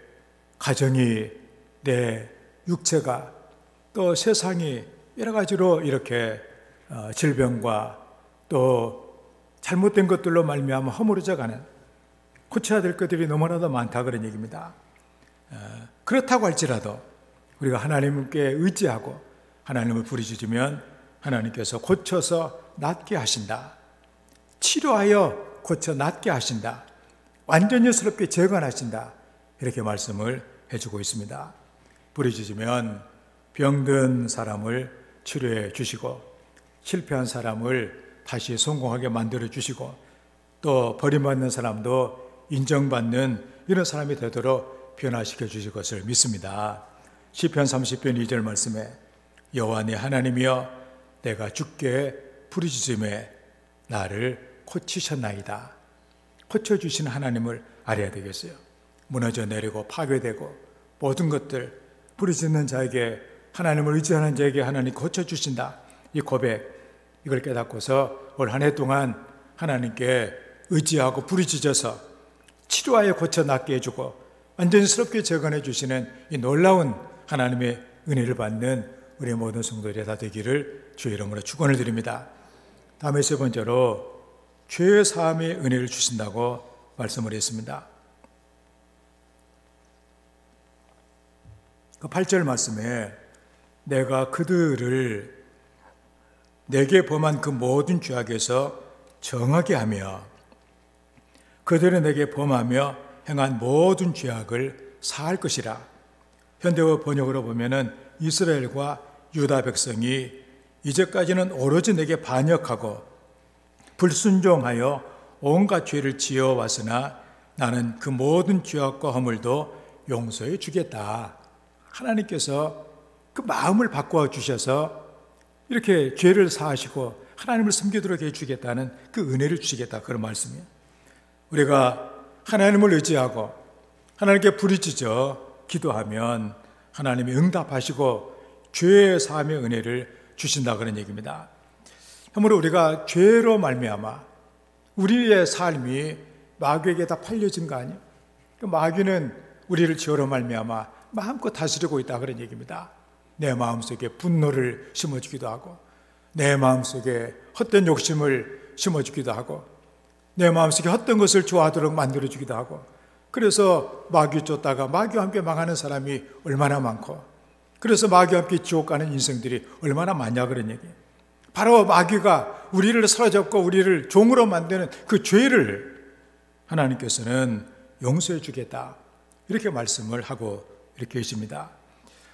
가정이, 내 육체가, 또 세상이 여러 가지로 이렇게 질병과 또 잘못된 것들로 말미암아 허물어져 가는, 고쳐야 될 것들이 너무나도 많다 그런 얘기입니다. 그렇다고 할지라도 우리가 하나님께 의지하고 하나님을 부르짖으면 하나님께서 고쳐서 낫게 하신다. 치료하여 고쳐 낫게 하신다. 완전히 새롭게 재건하신다. 이렇게 말씀을 해주고 있습니다. 부르짖으면 병든 사람을 치료해 주시고, 실패한 사람을 다시 성공하게 만들어 주시고, 또 버림받는 사람도 인정받는 이런 사람이 되도록 변화시켜 주실 것을 믿습니다. 시편 30편 2절 말씀에 여호와 내 하나님이여 내가 주께 부르짖음에 나를 고치셨나이다. 고쳐주신 하나님을 알아야 되겠어요. 무너져 내리고 파괴되고 모든 것들, 부르짖는 자에게, 하나님을 의지하는 자에게 하나님 고쳐주신다. 이 고백, 이걸 깨닫고서 올 한 해 동안 하나님께 의지하고 부르짖어서 치료하여 고쳐 낫게 해주고 완전히 새롭게 재건해 주시는 이 놀라운 하나님의 은혜를 받는 우리 모든 성도들이 다 되기를 주의 이름으로 축원을 드립니다. 다음에 세 번째로 죄 사함의 은혜를 주신다고 말씀을 했습니다. 그 8절 말씀에 내가 그들을 내게 범한 그 모든 죄악에서 정하게 하며 그들은 내게 범하며 행한 모든 죄악을 사할 것이라. 현대어 번역으로 보면은 이스라엘과 유다 백성이 이제까지는 오로지 내게 반역하고 불순종하여 온갖 죄를 지어왔으나 나는 그 모든 죄악과 허물도 용서해 주겠다. 하나님께서 그 마음을 바꿔 주셔서 이렇게 죄를 사하시고 하나님을 섬기도록 해주겠다는 그 은혜를 주시겠다, 그런 말씀이에요. 우리가 하나님을 의지하고 하나님께 부르짖어 기도하면 하나님이 응답하시고 죄의 사함의 은혜를 주신다 그런 얘기입니다. 그러므로 우리가 죄로 말미암아 우리의 삶이 마귀에게 다 팔려진 거 아니에요? 마귀는 우리를 죄로 말미암아 마음껏 다스리고 있다 그런 얘기입니다. 내 마음속에 분노를 심어주기도 하고, 내 마음속에 헛된 욕심을 심어주기도 하고, 내 마음속에 헛된 것을 좋아하도록 만들어주기도 하고, 그래서 마귀 쫓다가 마귀와 함께 망하는 사람이 얼마나 많고, 그래서 마귀와 함께 지옥 가는 인생들이 얼마나 많냐 그런 얘기예요. 바로 마귀가 우리를 사로잡고 우리를 종으로 만드는 그 죄를 하나님께서는 용서해 주겠다, 이렇게 말씀을 하고 이렇게 계십니다.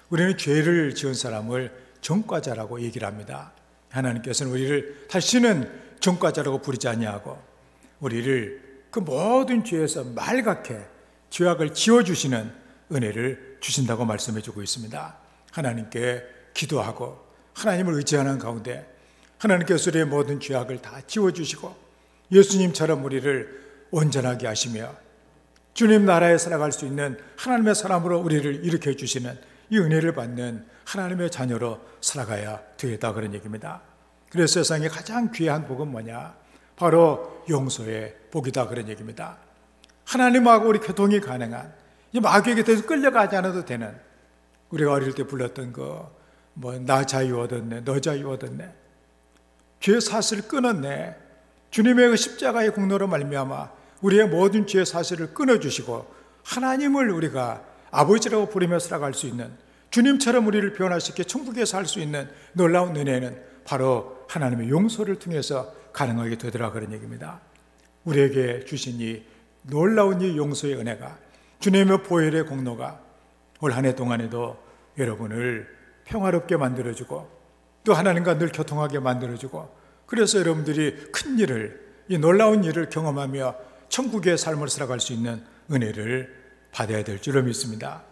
우리는 죄를 지은 사람을 전과자라고 얘기를 합니다. 하나님께서는 우리를 다시는 전과자라고 부르지 아니하고 우리를 그 모든 죄에서 말갛게 죄악을 지워주시는 은혜를 주신다고 말씀해 주고 있습니다. 하나님께 기도하고 하나님을 의지하는 가운데 하나님께서 우리의 모든 죄악을 다 지워주시고 예수님처럼 우리를 온전하게 하시며 주님 나라에 살아갈 수 있는 하나님의 사람으로 우리를 일으켜 주시는 이 은혜를 받는 하나님의 자녀로 살아가야 되겠다 그런 얘기입니다. 그래서 세상에 가장 귀한 복은 뭐냐? 바로 용서의 복이다 그런 얘기입니다. 하나님하고 우리 교통이 가능한, 이 마귀에게 더 끌려가지 않아도 되는, 우리가 어릴 때 불렀던 나 자유 얻었네, 너 자유 얻었네, 죄 사슬을 끊었네. 주님의 그 십자가의 공로로 말미암아 우리의 모든 죄 사슬을 끊어주시고 하나님을 우리가 아버지라고 부르며 살아갈 수 있는, 주님처럼 우리를 변화시켜 천국에 살 수 있는 놀라운 은혜는 바로 하나님의 용서를 통해서 가능하게 되더라, 그런 얘기입니다. 우리에게 주신 이 놀라운 이 용서의 은혜가, 주님의 보혈의 공로가 올 한 해 동안에도 여러분을 평화롭게 만들어주고 또 하나님과 늘 교통하게 만들어주고, 그래서 여러분들이 큰 일을, 이 놀라운 일을 경험하며 천국의 삶을 살아갈 수 있는 은혜를 받아야 될 줄로 믿습니다.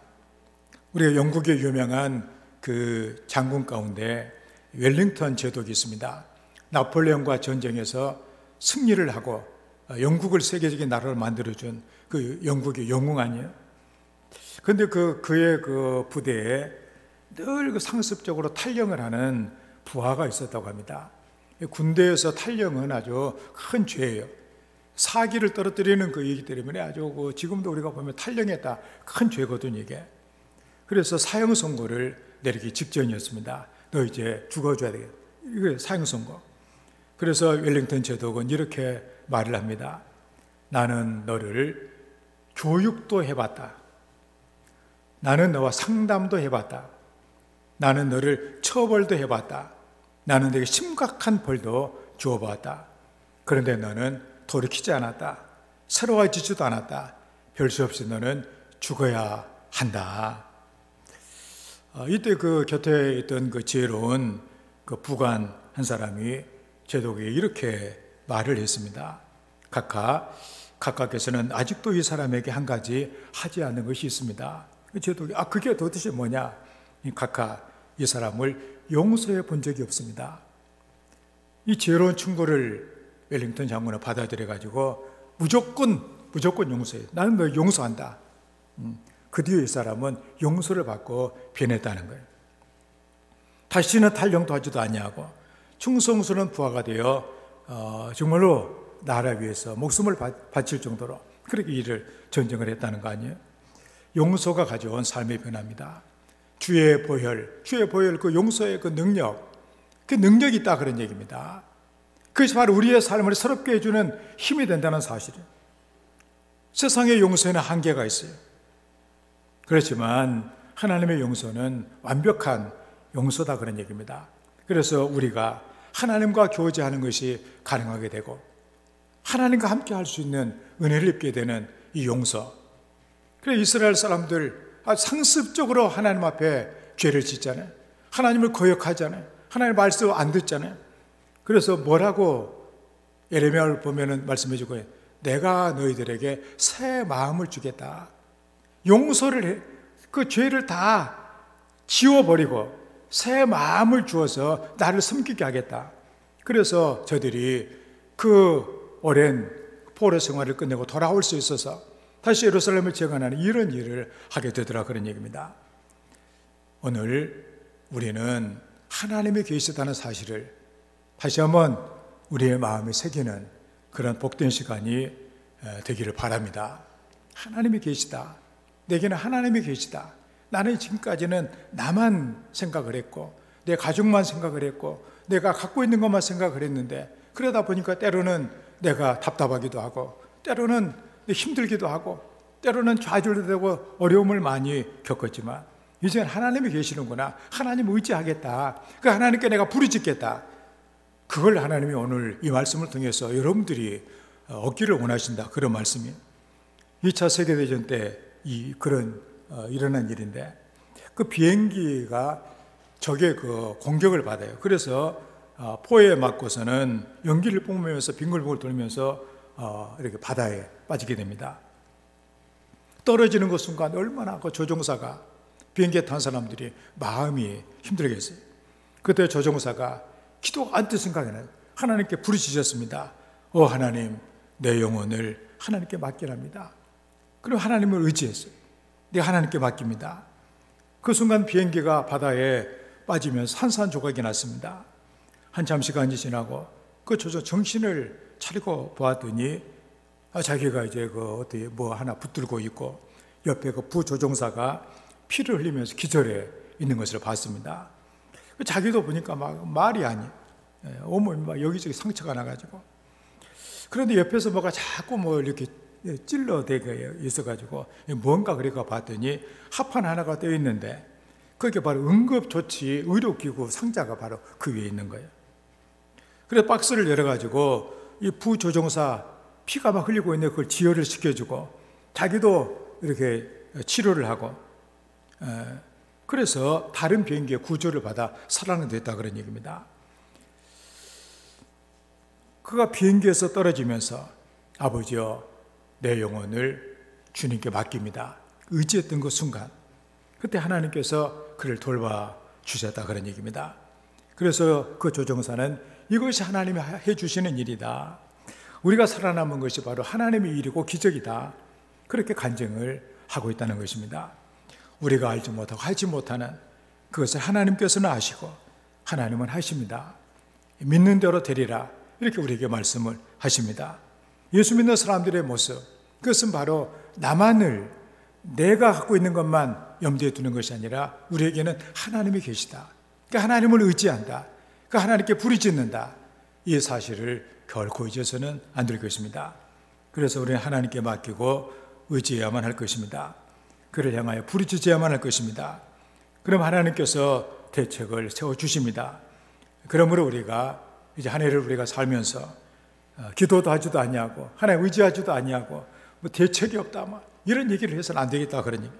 우리가 영국의 유명한 그 장군 가운데 웰링턴 제독이 있습니다. 나폴레옹과 전쟁에서 승리를 하고 영국을 세계적인 나라로 만들어준 그 영국의 영웅 아니에요? 그런데 그의 그 부대에 늘 그 상습적으로 탈영을 하는 부하가 있었다고 합니다. 군대에서 탈영은 아주 큰 죄예요. 사기를 떨어뜨리는 그 얘기 때문에 아주 지금도 우리가 보면 탈영했다, 큰 죄거든요, 이게. 그래서 사형 선고를 내리기 직전이었습니다. 너 이제 죽어줘야 되겠다. 이게 사형 선고. 그래서 웰링턴 제독은 이렇게 말을 합니다. 나는 너를 교육도 해봤다. 나는 너와 상담도 해봤다. 나는 너를 처벌도 해봤다. 나는 되게 심각한 벌도 주어봤다. 그런데 너는 돌이키지 않았다. 새로워지지도 않았다. 별 수 없이 너는 죽어야 한다. 이때 그 곁에 있던 그 지혜로운 그 부관 한 사람이 제독에게 이렇게 말을 했습니다. 각하께서는 아직도 이 사람에게 한 가지 하지 않는 것이 있습니다. 제독이 그게 도대체 뭐냐? 각하, 이 사람을 용서해 본 적이 없습니다. 이 지혜로운 충고를 웰링턴 장군은 받아들여 가지고 무조건 용서해. 나는 너 용서한다. 그 뒤에 이 사람은 용서를 받고 변했다는 거예요. 다시는 탈영도 하지도 아니하고 충성스러운 부하가 되어 정말로 나라 위해서 목숨을 바칠 정도로 그렇게 일을 전쟁을 했다는 거 아니에요? 용서가 가져온 삶의 변화입니다. 주의 보혈, 그 용서의 그 능력, 그 능력이 있다, 그런 얘기입니다. 그것이 바로 우리의 삶을 새롭게 해주는 힘이 된다는 사실이에요. 세상의 용서에는 한계가 있어요. 그렇지만 하나님의 용서는 완벽한 용서다, 그런 얘기입니다. 그래서 우리가 하나님과 교제하는 것이 가능하게 되고 하나님과 함께 할 수 있는 은혜를 입게 되는 이 용서. 그래서 이스라엘 사람들 상습적으로 하나님 앞에 죄를 짓잖아요. 하나님을 거역하잖아요. 하나님 말씀 안 듣잖아요. 그래서 뭐라고 예레미야를 보면은 말씀해주고, 내가 너희들에게 새 마음을 주겠다. 용서를 해, 그 죄를 다 지워버리고 새 마음을 주어서 나를 섬기게 하겠다. 그래서 저들이 그 오랜 포로 생활을 끝내고 돌아올 수 있어서 다시 예루살렘을 재건하는 이런 일을 하게 되더라, 그런 얘기입니다. 오늘 우리는 하나님이 계시다는 사실을 다시 한번 우리의 마음에 새기는 그런 복된 시간이 되기를 바랍니다. 하나님이 계시다. 내게는 하나님이 계시다. 나는 지금까지는 나만 생각을 했고 내 가족만 생각을 했고 내가 갖고 있는 것만 생각을 했는데, 그러다 보니까 때로는 내가 답답하기도 하고 때로는 힘들기도 하고 때로는 좌절되고 어려움을 많이 겪었지만 이제는 하나님이 계시는구나. 하나님 의지하겠다. 그 하나님께 내가 부르짖겠다. 그걸 하나님이 오늘 이 말씀을 통해서 여러분들이 얻기를 원하신다, 그런 말씀이에요. 2차 세계대전 때 일어난 일인데, 그 비행기가 적의 그 공격을 받아요. 그래서 포에 맞고서는 연기를 뿜으면서 빙글빙글 돌면서 이렇게 바다에 빠지게 됩니다. 떨어지는 그 순간 얼마나 그 조종사가, 비행기에 탄 사람들이 마음이 힘들겠어요. 그때 조종사가 기도 안 뜰 생각이 나요. 하나님께 부르짖었습니다. 하나님, 내 영혼을 하나님께 맡기랍니다. 그리고 하나님을 의지했어요. 내가 하나님께 맡깁니다. 그 순간 비행기가 바다에 빠지면서 산산조각이 났습니다. 한참 시간이 지나고 그 조종 정신을 차리고 보았더니 자기가 이제 어떻게 뭐 하나 붙들고 있고 옆에 그 부조종사가 피를 흘리면서 기절해 있는 것을 봤습니다. 자기도 보니까 막 말이 아니에요. 온몸이 막 여기저기 상처가 나가지고. 그런데 옆에서 뭐가 자꾸 이렇게 찔러대게 있어가지고 뭔가 그래가 봤더니 합판 하나가 떠 있는데 그게 바로 응급조치 의료기구 상자가 바로 그 위에 있는 거예요. 그래서 박스를 열어가지고 이 부조종사 피가 막 흘리고 있는데 그걸 지혈을 시켜주고 자기도 이렇게 치료를 하고 그래서 다른 비행기에 구조를 받아 살아났다 그런 얘기입니다. 그가 비행기에서 떨어지면서 아버지여 내 영혼을 주님께 맡깁니다. 의지했던 그 순간 그때 하나님께서 그를 돌봐주셨다 그런 얘기입니다. 그래서 그 조종사는 이것이 하나님이 해주시는 일이다. 우리가 살아남은 것이 바로 하나님의 일이고 기적이다. 그렇게 간증을 하고 있다는 것입니다. 우리가 알지 못하고 하지 못하는 그것을 하나님께서는 아시고 하나님은 하십니다. 믿는 대로 되리라 이렇게 우리에게 말씀을 하십니다. 예수 믿는 사람들의 모습 그것은 바로 나만을 내가 갖고 있는 것만 염두에 두는 것이 아니라 우리에게는 하나님이 계시다. 그러니까 하나님을 의지한다. 그러니까 하나님께 부르짖는다. 이 사실을 결코 잊어서는 안 될 것입니다. 그래서 우리는 하나님께 맡기고 의지해야만 할 것입니다. 그를 향하여 부르짖어야만 할 것입니다. 그럼 하나님께서 대책을 세워주십니다. 그러므로 우리가 이제 한 해를 우리가 살면서 기도도 하지도 아니하고 하나님 의지하지도 아니하고 뭐 대책이 없다 이런 얘기를 해서는 안 되겠다 그런 얘기.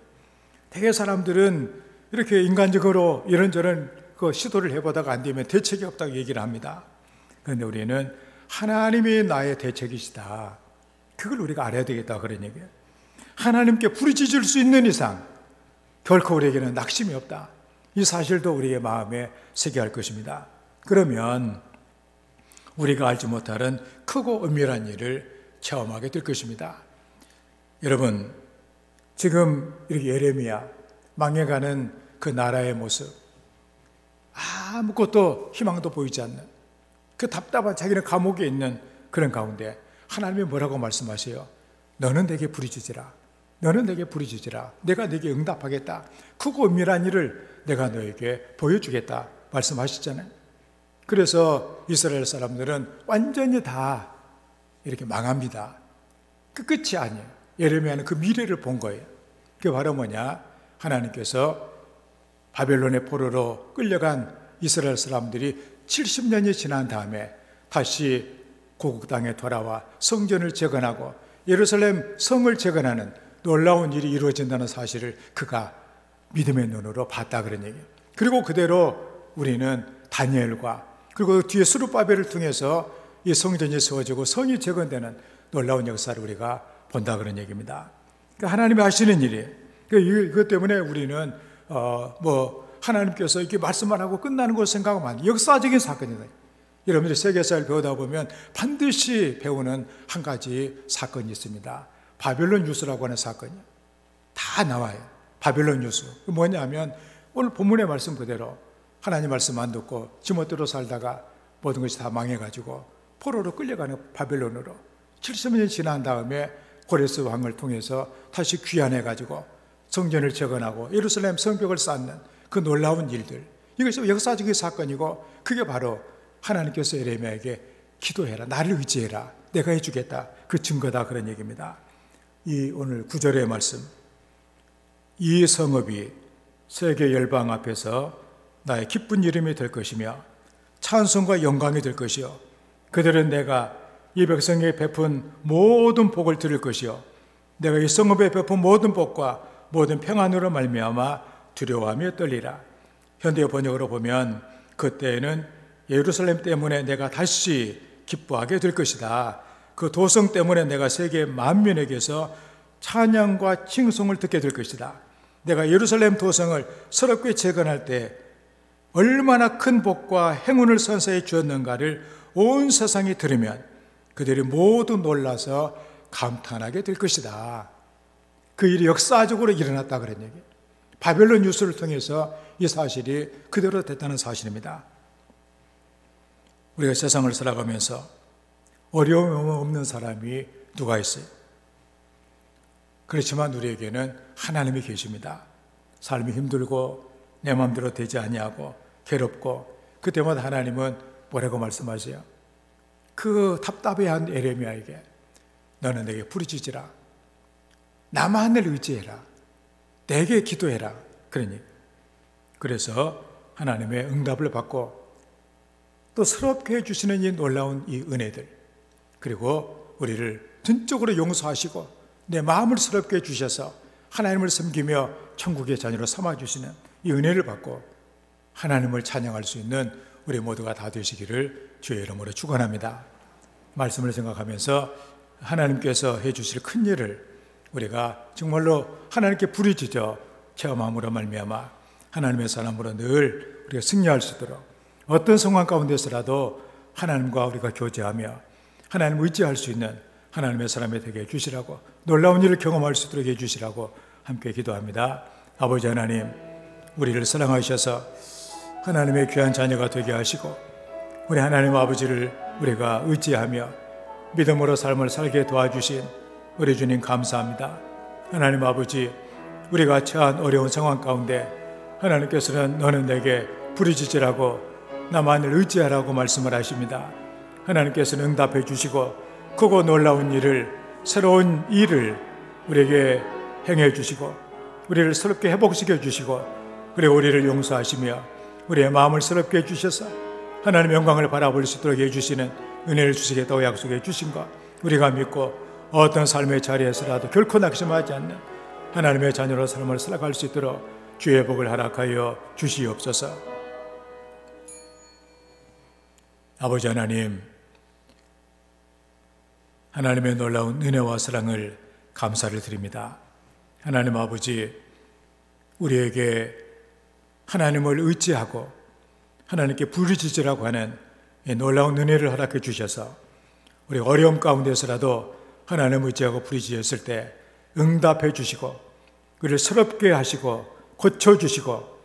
대개 사람들은 이렇게 인간적으로 이런저런 그 시도를 해보다가 안 되면 대책이 없다고 얘기를 합니다. 그런데 우리는 하나님이 나의 대책이시다. 그걸 우리가 알아야 되겠다 그런 얘기예요. 하나님께 부르짖을 수 있는 이상 결코 우리에게는 낙심이 없다. 이 사실도 우리의 마음에 새겨야 할 것입니다. 그러면 우리가 알지 못하는 크고 은밀한 일을 체험하게 될 것입니다. 여러분, 지금 이렇게 예레미야 망해가는 그 나라의 모습, 아무것도 희망도 보이지 않는 그 답답한 자기는 감옥에 있는 그런 가운데 하나님이 뭐라고 말씀하세요? 너는 내게 부르짖으라. 너는 내게 부르짖으라. 내가 내게 응답하겠다. 크고 은밀한 일을 내가 너에게 보여주겠다 말씀하시잖아요. 그래서 이스라엘 사람들은 완전히 다 이렇게 망합니다. 그 끝이 아니에요. 예레미야는 그 미래를 본 거예요. 그게 바로 뭐냐? 하나님께서 바벨론의 포로로 끌려간 이스라엘 사람들이 70년이 지난 다음에 다시 고국 땅에 돌아와 성전을 재건하고 예루살렘 성을 재건하는 놀라운 일이 이루어진다는 사실을 그가 믿음의 눈으로 봤다 그런 얘기예요. 그리고 그대로 우리는 다니엘과 그리고 뒤에 스룹바벨을 통해서 이 성전이 세워지고 성이 재건되는 놀라운 역사를 우리가 본다 그런 얘기입니다. 그러니까 하나님이 하시는 일이에요. 그것 때문에 우리는 하나님께서 이렇게 말씀만 하고 끝나는 걸 생각하면 역사적인 사건이다. 여러분들이 세계사를 배우다 보면 반드시 배우는 한 가지 사건이 있습니다. 바벨론 유수라고 하는 사건이 다 나와요. 바벨론 유수. 뭐냐면 오늘 본문의 말씀 그대로 하나님 말씀 안 듣고 지멋대로 살다가 모든 것이 다 망해가지고 포로로 끌려가는 바벨론으로 70년 지난 다음에 고레스 왕을 통해서 다시 귀환해가지고 성전을 재건하고 예루살렘 성벽을 쌓는 그 놀라운 일들, 이것이 역사적인 사건이고 그게 바로 하나님께서 예레미야에게 기도해라, 나를 의지해라, 내가 해주겠다, 그 증거다 그런 얘기입니다. 이 오늘 9절의 말씀, 이 성읍이 세계 열방 앞에서 나의 기쁜 이름이 될 것이며 찬송과 영광이 될 것이요 그들은 내가 이 백성에게 베푼 모든 복을 들을 것이요 내가 이 성읍에 베푼 모든 복과 모든 평안으로 말미암아 두려워하며 떨리라. 현대 번역으로 보면 그때에는 예루살렘 때문에 내가 다시 기뻐하게 될 것이다. 그 도성 때문에 내가 세계 만민에게서 찬양과 칭송을 듣게 될 것이다. 내가 예루살렘 도성을 새롭게 재건할 때 얼마나 큰 복과 행운을 선사해 주었는가를 온 세상이 들으면 그들이 모두 놀라서 감탄하게 될 것이다. 그 일이 역사적으로 일어났다 그런 얘기예요. 바벨론 유수를 통해서 이 사실이 그대로 됐다는 사실입니다. 우리가 세상을 살아가면서 어려움 없는 사람이 누가 있어요? 그렇지만 우리에게는 하나님이 계십니다. 삶이 힘들고 내 마음대로 되지 아니하고 괴롭고 그때마다 하나님은 뭐라고 말씀하세요? 그 답답해한 예레미야에게 너는 내게 부르짖으라. 나만을 의지해라. 내게 기도해라. 그러니 그래서 하나님의 응답을 받고 또 새롭게 해주시는 이 놀라운 이 은혜들, 그리고 우리를 전적으로 용서하시고 내 마음을 새롭게 해주셔서 하나님을 섬기며 천국의 자녀로 삼아주시는 이 은혜를 받고 하나님을 찬양할 수 있는 우리 모두가 다 되시기를 주의 이름으로 축원합니다. 말씀을 생각하면서 하나님께서 해주실 큰 일을 우리가 정말로 하나님께 부르짖어 체험함으로 말미암아 하나님의 사람으로 늘 우리가 승리할 수 있도록 어떤 상황 가운데서라도 하나님과 우리가 교제하며 하나님을 의지할 수 있는 하나님의 사람이 되게 해주시라고, 놀라운 일을 경험할 수 있도록 해주시라고 함께 기도합니다. 아버지 하나님, 우리를 사랑하셔서 하나님의 귀한 자녀가 되게 하시고 우리 하나님 아버지를 우리가 의지하며 믿음으로 삶을 살게 도와주신 우리 주님 감사합니다. 하나님 아버지, 우리가 처한 어려운 상황 가운데 하나님께서는 너는 내게 부르짖으라고 나만을 의지하라고 말씀을 하십니다. 하나님께서는 응답해 주시고 크고 놀라운 일을, 새로운 일을 우리에게 행해 주시고 우리를 새롭게 회복시켜 주시고 그리고 우리를 용서하시며 우리의 마음을 새롭게 해주셔서 하나님의 영광을 바라볼 수 있도록 해주시는 은혜를 주시겠다고 약속해 주신 것, 우리가 믿고 어떤 삶의 자리에서라도 결코 낙심하지 않는 하나님의 자녀로 삶을 살아갈 수 있도록 주의 복을 허락하여 주시옵소서. 아버지 하나님, 하나님의 놀라운 은혜와 사랑을 감사를 드립니다. 하나님 아버지, 우리에게 하나님을 의지하고 하나님께 부르짖으라고 하는 놀라운 은혜를 허락해 주셔서 우리 어려움 가운데서라도 하나님을 의지하고 부르짖었을 때 응답해 주시고 우리를 새롭게 하시고 고쳐주시고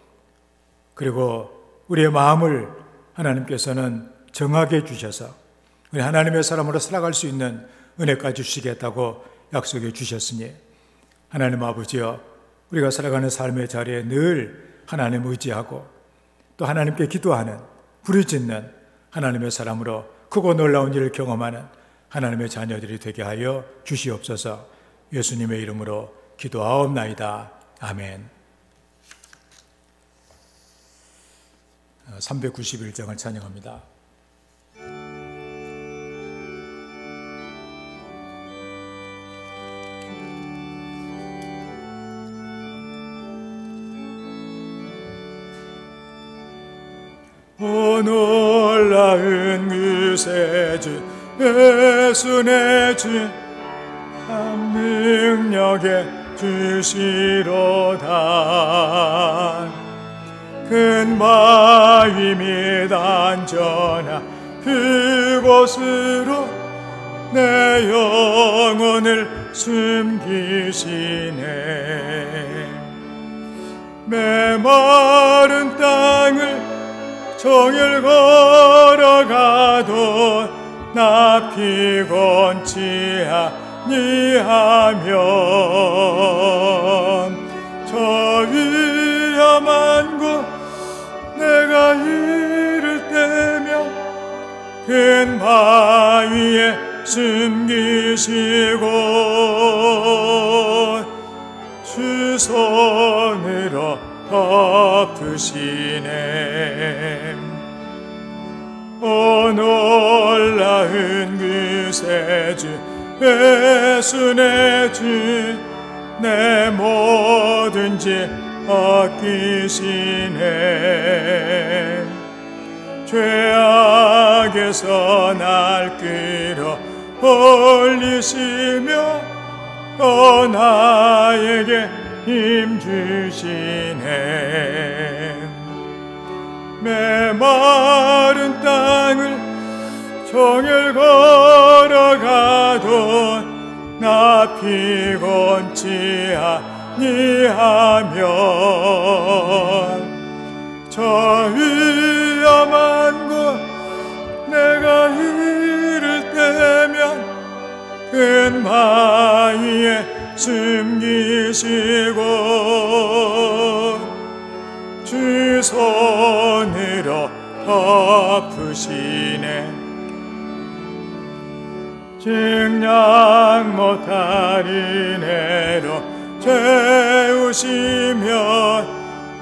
그리고 우리의 마음을 하나님께서는 정하게 해주셔서 우리 하나님의 사람으로 살아갈 수 있는 은혜까지 주시겠다고 약속해 주셨으니 하나님 아버지여, 우리가 살아가는 삶의 자리에 늘 하나님을 의지하고 또 하나님께 기도하는, 부르짖는 하나님의 사람으로 크고 놀라운 일을 경험하는 하나님의 자녀들이 되게 하여 주시옵소서. 예수님의 이름으로 기도하옵나이다. 아멘. 391장을 찬양합니다. 오 놀라운 그새 주 예수의 주 능력에 주시로다. 큰 바위 및 안전한 그곳으로 내 영혼을 숨기시네. 메마른 땅을 종일 걸어가도 나 피곤치 아니하면 저 위험한 곳 내가 이를 때면 큰 바위에 숨기시고 주 손으로 덮으시네. 오 놀라운 그새 주 예수의 주 내 뭐든지 아끼시네. 죄악에서 날 끌어 올리시며 또 나에게 힘 주시네. 메마른 땅을 종일 걸어가도 나 피곤치 아니하면 저 위험한 곳 내가 이를 때면 큰 바위에 숨기시고 주 손으로 덮으시네. 증량 못할 은혜로 채우시며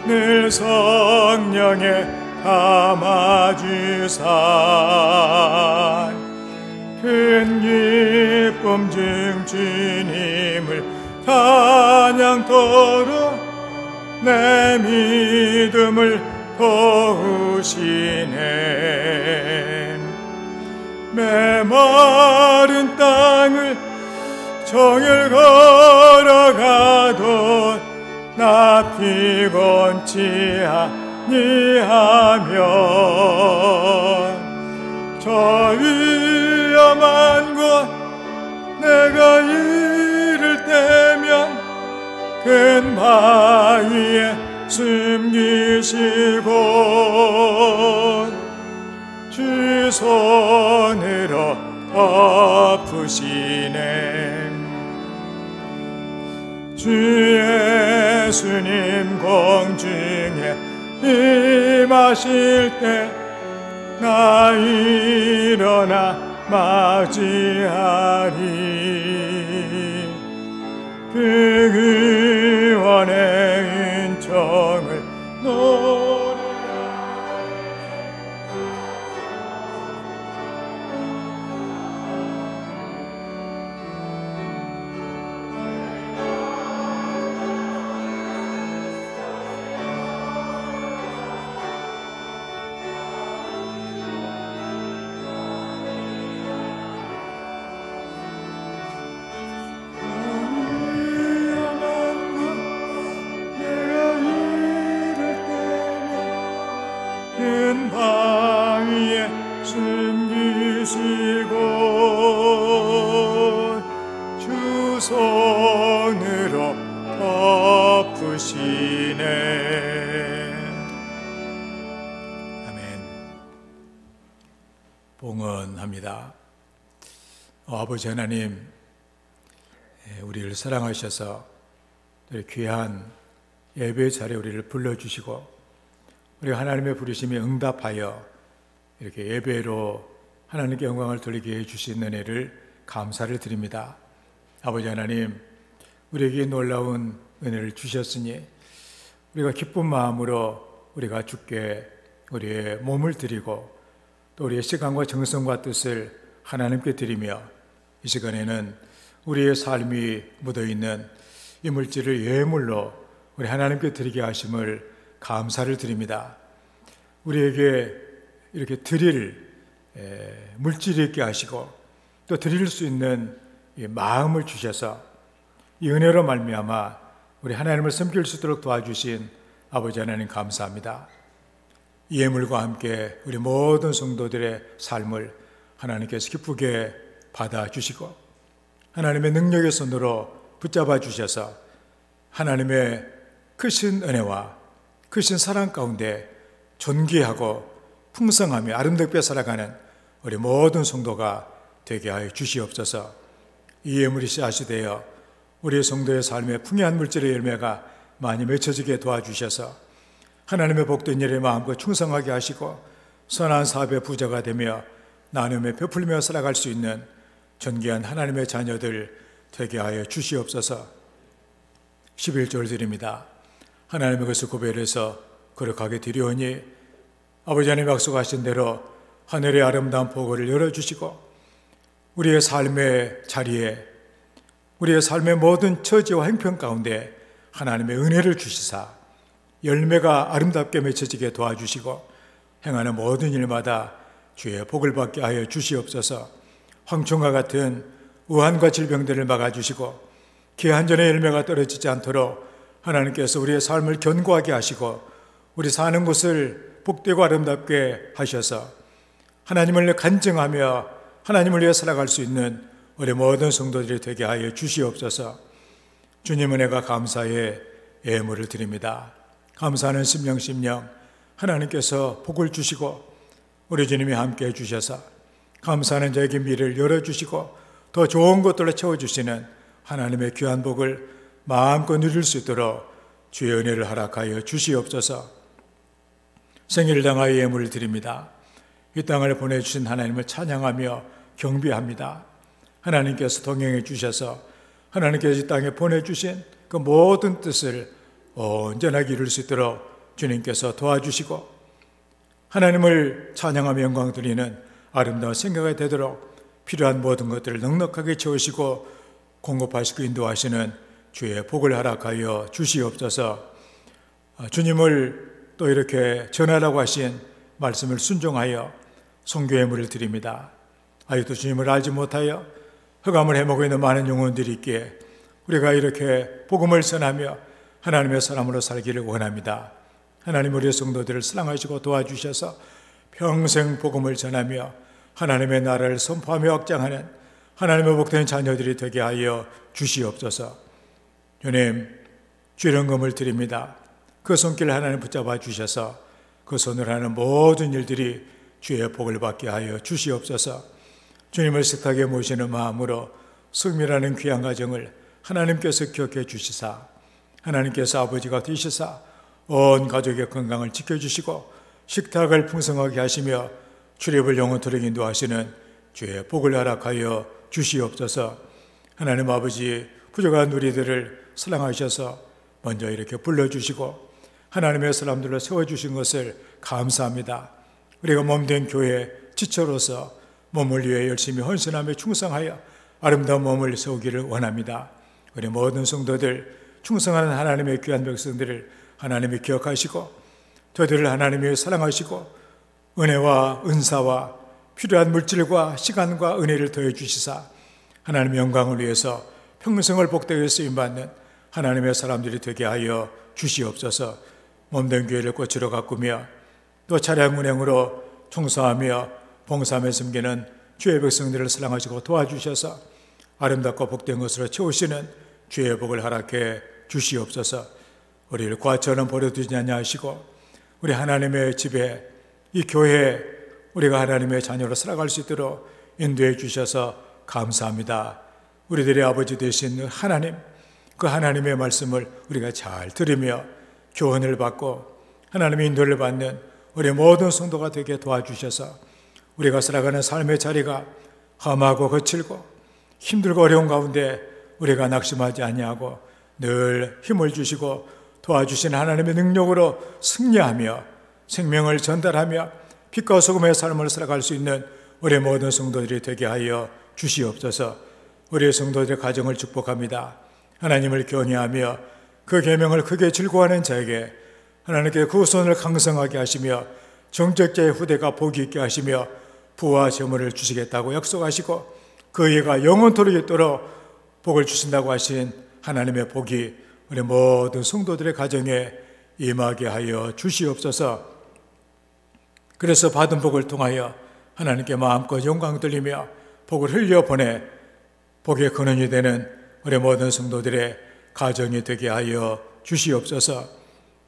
늘 성령에 감아주사 큰 기쁨 중 주님을 찬양토록 내 믿음을 도우시네. 메마른 땅을 정열 걸어가도 나 피곤치 아니하며 저 위험한 곳 내가 이를 때면 큰 바위에 숨기시고 주 손으로 덮으시네. 주 예수님 공중에 임하실 때 나 일어나 맞이하리. 그 구원의 은총을 노래하리. 바위에 숨기시고 주 손으로 덮으시네. 아멘. 봉헌합니다. 아버지 하나님, 우리를 사랑하셔서 귀한 예배 자리에 우리를 불러주시고 우리 하나님의 부르심에 응답하여 이렇게 예배로 하나님께 영광을 돌리게 해주신 은혜를 감사를 드립니다. 아버지 하나님, 우리에게 놀라운 은혜를 주셨으니 우리가 기쁜 마음으로 우리가 주께 우리의 몸을 드리고 또 우리의 시간과 정성과 뜻을 하나님께 드리며 이 시간에는 우리의 삶이 묻어있는 이 물질을 예물로 우리 하나님께 드리게 하심을 감사를 드립니다. 우리에게 이렇게 드릴 물질이 있게 하시고 또 드릴 수 있는 이 마음을 주셔서 이 은혜로 말미암아 우리 하나님을 섬길 수 있도록 도와주신 아버지 하나님 감사합니다. 이 예물과 함께 우리 모든 성도들의 삶을 하나님께서 기쁘게 받아주시고 하나님의 능력의 손으로 붙잡아 주셔서 하나님의 크신 은혜와 크신 사랑 가운데 존귀하고 풍성하며 아름답게 살아가는 우리 모든 성도가 되게 하여 주시옵소서. 이 예물이 씨앗이 되어 우리 성도의 삶에 풍요한 물질의 열매가 많이 맺혀지게 도와주셔서 하나님의 복된 일에 마음껏 충성하게 하시고 선한 사업의 부자가 되며 나눔에 베풀며 살아갈 수 있는 존귀한 하나님의 자녀들 되게 하여 주시옵소서. 11절 드립니다. 하나님의 것을 고백해서 거룩하게 드리오니 아버지 하나님 약속하신 대로 하늘의 아름다운 보고를 열어주시고 우리의 삶의 자리에 우리의 삶의 모든 처지와 행편 가운데 하나님의 은혜를 주시사 열매가 아름답게 맺혀지게 도와주시고 행하는 모든 일마다 주의 복을 받게 하여 주시옵소서. 황충과 같은 우환과 질병들을 막아주시고 기한전의 열매가 떨어지지 않도록 하나님께서 우리의 삶을 견고하게 하시고 우리 사는 곳을 복되고 아름답게 하셔서 하나님을 간증하며 하나님을 위해 살아갈 수 있는 우리 모든 성도들이 되게 하여 주시옵소서. 주님 은혜가 감사의 예물을 드립니다. 감사하는 심령 하나님께서 복을 주시고 우리 주님이 함께 해주셔서 감사하는 자에게 미를 열어주시고 더 좋은 것들로 채워주시는 하나님의 귀한 복을 마음껏 누릴 수 있도록 주의 은혜를 허락하여 주시옵소서. 생일을 당하여 예물을 드립니다. 이 땅을 보내주신 하나님을 찬양하며 경배합니다. 하나님께서 동행해 주셔서 하나님께서 이 땅에 보내주신 그 모든 뜻을 온전하게 이룰 수 있도록 주님께서 도와주시고 하나님을 찬양하며 영광 드리는 아름다운 생각이 되도록 필요한 모든 것들을 넉넉하게 채우시고 공급하시고 인도하시는 주의 복을 허락하여 주시옵소서. 주님을 또 이렇게 전하라고 하신 말씀을 순종하여 선교의 물을 드립니다. 아직도 주님을 알지 못하여 흑암을 헤매고 있는 많은 영혼들이 있기에 우리가 이렇게 복음을 전하며 하나님의 사람으로 살기를 원합니다. 하나님 우리의 성도들을 사랑하시고 도와주셔서 평생 복음을 전하며 하나님의 나라를 선포하며 확장하는 하나님의 복된 자녀들이 되게 하여 주시옵소서. 주님, 주의 은금을 드립니다. 그 손길을 하나님 붙잡아 주셔서 그 손으로 하는 모든 일들이 주의 복을 받게 하여 주시옵소서. 주님을 식탁에 모시는 마음으로 승리라는 귀한 가정을 하나님께서 기억해 주시사 하나님께서 아버지가 되시사 온 가족의 건강을 지켜주시고 식탁을 풍성하게 하시며 출입을 영원토록 인도하시는 주의 복을 허락하여 주시옵소서. 하나님 아버지, 부족한 우리들을 사랑하셔서 먼저 이렇게 불러주시고 하나님의 사람들로 세워주신 것을 감사합니다. 우리가 몸된 교회 지체로서 몸을 위해 열심히 헌신하며 충성하여 아름다운 몸을 세우기를 원합니다. 우리 모든 성도들, 충성하는 하나님의 귀한 백성들을 하나님이 기억하시고 저들을 하나님이 사랑하시고 은혜와 은사와 필요한 물질과 시간과 은혜를 더해 주시사 하나님의 영광을 위해서 평생을 복되게 쓰임받는 하나님의 사람들이 되게 하여 주시옵소서. 몸된 교회를 꽃으로 가꾸며 또 차량 운행으로 청소하며 봉사하며 섬기는 주의 백성들을 사랑하시고 도와주셔서 아름답고 복된 것으로 채우시는 주의 복을 허락해 주시옵소서. 우리를 과처럼 버려두지 아니하시고 우리 하나님의 집에 이 교회에 우리가 하나님의 자녀로 살아갈 수 있도록 인도해 주셔서 감사합니다. 우리들의 아버지 되신 하나님, 그 하나님의 말씀을 우리가 잘 들으며 교훈을 받고 하나님의 인도를 받는 우리 모든 성도가 되게 도와주셔서 우리가 살아가는 삶의 자리가 험하고 거칠고 힘들고 어려운 가운데 우리가 낙심하지 아니하고 늘 힘을 주시고 도와주신 하나님의 능력으로 승리하며 생명을 전달하며 빛과 소금의 삶을 살아갈 수 있는 우리 모든 성도들이 되게 하여 주시옵소서. 우리 성도들의 가정을 축복합니다. 하나님을 경외하며 그 계명을 크게 즐거워하는 자에게 하나님께 그 손을 강성하게 하시며 정적자의 후대가 복이 있게 하시며 부와 재물을 주시겠다고 약속하시고 그 의가 영원토록 있도록 복을 주신다고 하신 하나님의 복이 우리 모든 성도들의 가정에 임하게 하여 주시옵소서. 그래서 받은 복을 통하여 하나님께 마음껏 영광 돌리며 복을 흘려보내 복의 근원이 되는 우리 모든 성도들의 가정이 되게 하여 주시옵소서.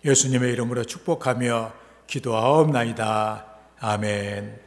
예수님의 이름으로 축복하며 기도하옵나이다. 아멘.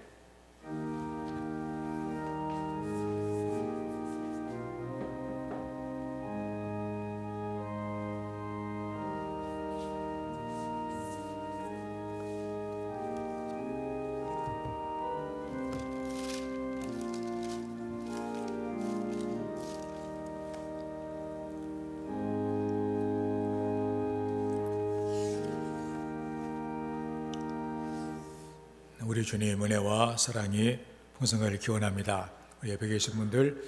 우리 주님의 은혜와 사랑이 풍성하기를 기원합니다. 우리 예배 계신 분들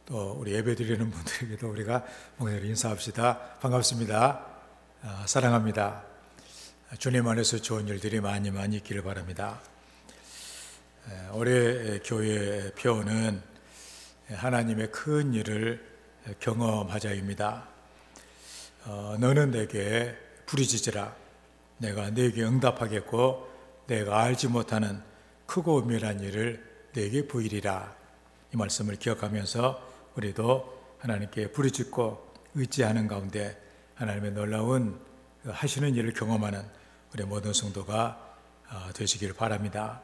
또 우리 예배 드리는 분들에게도 우리가 목소리로 인사합시다. 반갑습니다. 사랑합니다. 주님 안에서 좋은 일들이 많이 있기를 바랍니다. 올해 교회의 표어는 하나님의 큰 일을 경험하자입니다. 너는 내게 부르짖으라. 내가 네게 응답하겠고 내가 알지 못하는 크고 은밀한 일을 네게 보이리라. 이 말씀을 기억하면서 우리도 하나님께 부르짖고 의지하는 가운데 하나님의 놀라운 하시는 일을 경험하는 우리 모든 성도가 되시기를 바랍니다.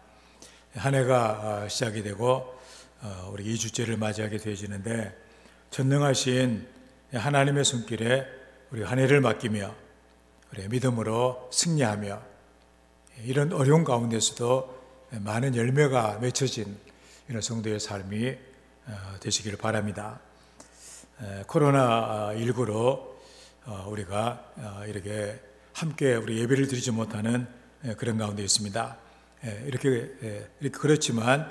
한 해가 시작이 되고 우리 2주째를 맞이하게 되어지는데 전능하신 하나님의 손길에 우리 한 해를 맡기며 우리 믿음으로 승리하며 이런 어려운 가운데서도 많은 열매가 맺혀진 이런 성도의 삶이 되시기를 바랍니다. 코로나19로 우리가 이렇게 함께 우리 예배를 드리지 못하는 그런 가운데 있습니다. 이렇게 그렇지만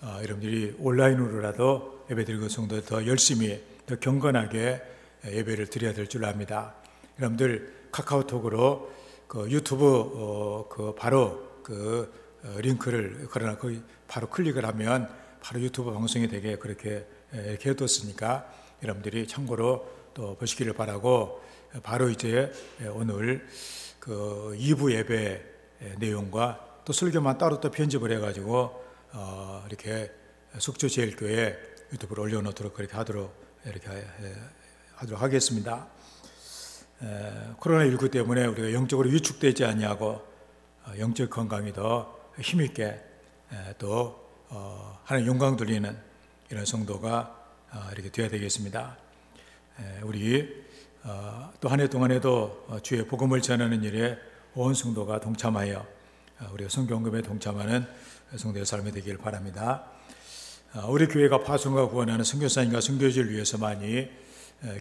여러분들이 온라인으로라도 예배드리고 성도 더 열심히 더 경건하게 예배를 드려야 될 줄 압니다. 여러분들 카카오톡으로 그 유튜브 바로 링크를 그러나 거기 바로 클릭을 하면 바로 유튜브 방송이 되게 그렇게 이렇게 해뒀으니까 여러분들이 참고로 또 보시기를 바라고, 바로 이제 오늘 2부 예배 내용과 또 설교만 따로 또 편집을 해가지고 이렇게 속초제일교회 유튜브로 올려놓도록 그렇게 하도록 하겠습니다. 코로나19 때문에 우리가 영적으로 위축되지 아니하고 영적 건강이 더 힘있게 또 하나님 영광 돌리는 이런 성도가 이렇게 되어야 되겠습니다. 우리 또 한 해 동안에도 주의 복음을 전하는 일에 온 성도가 동참하여 우리가 성경금에 동참하는 성도의 삶이 되길 바랍니다. 우리 교회가 파송과 구원하는 선교사님과 선교지를 위해서 많이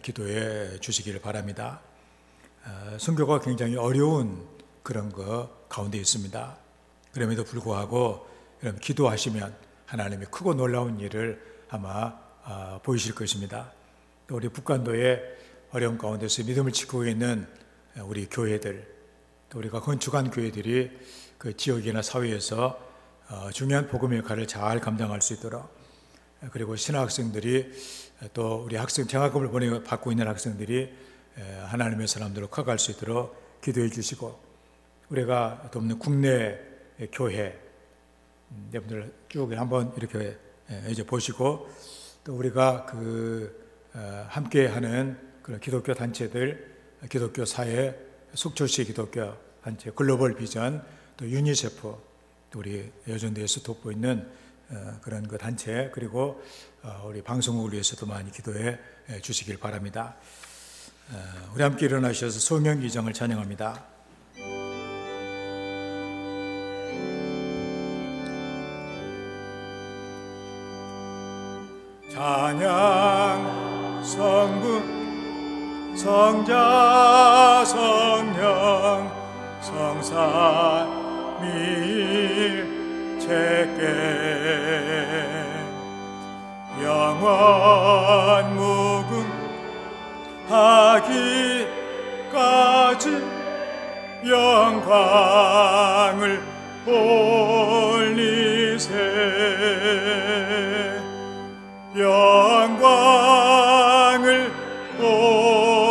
기도해 주시기를 바랍니다. 선교가 굉장히 어려운 그런 거 가운데 있습니다. 그럼에도 불구하고 여러분 기도하시면 하나님이 크고 놀라운 일을 아마 보이실 것입니다. 또 우리 북간도의 어려움 가운데서 믿음을 지키고 있는 우리 교회들, 또 우리가 건축한 교회들이 그 지역이나 사회에서 중요한 복음 역할을 잘 감당할 수 있도록, 그리고 신학생들이 또 우리 학생 장학금을 받고 있는 학생들이 하나님의 사람들로 커갈 수 있도록 기도해 주시고, 우리가 돕는 국내 교회 여러분들 쭉 한번 이렇게 이제 보시고, 또 우리가 함께하는 그런 기독교 단체들, 기독교 사회, 속초시 기독교 단체, 글로벌 비전, 또 유니세프, 또 우리 여전도에서 돕고 있는 그런 그 단체, 그리고 우리 방송국을 위해서도 많이 기도해 주시길 바랍니다. 우리 함께 일어나셔서 소명기정을 찬양합니다. 찬양 성부 성자 성령 성삼위일체께 영원 무궁하기까지 영광을 올리세. 영광을 올리세.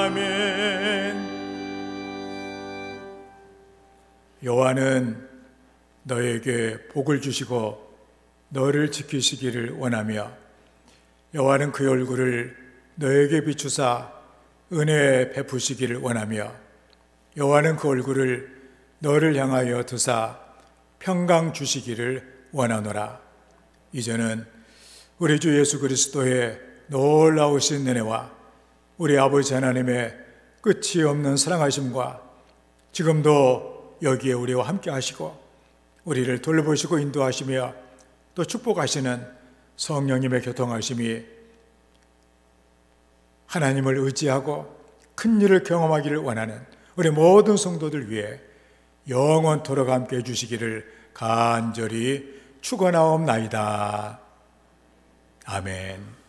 아멘. 여호와는 너에게 복을 주시고 너를 지키시기를 원하며, 여호와는 그의 얼굴을 너에게 비추사 은혜 베푸시기를 원하며, 여호와는 그 얼굴을 너를 향하여 드사 평강 주시기를 원하노라. 이제는 우리 주 예수 그리스도의 놀라우신 은혜와 우리 아버지 하나님의 끝이 없는 사랑하심과 지금도 여기에 우리와 함께 하시고 우리를 돌보시고 인도하시며 또 축복하시는 성령님의 교통하심이 하나님을 의지하고 큰 일을 경험하기를 원하는 우리 모든 성도들 위해 영원토록 함께 해주시기를 간절히 축원하옵나이다. 아멘.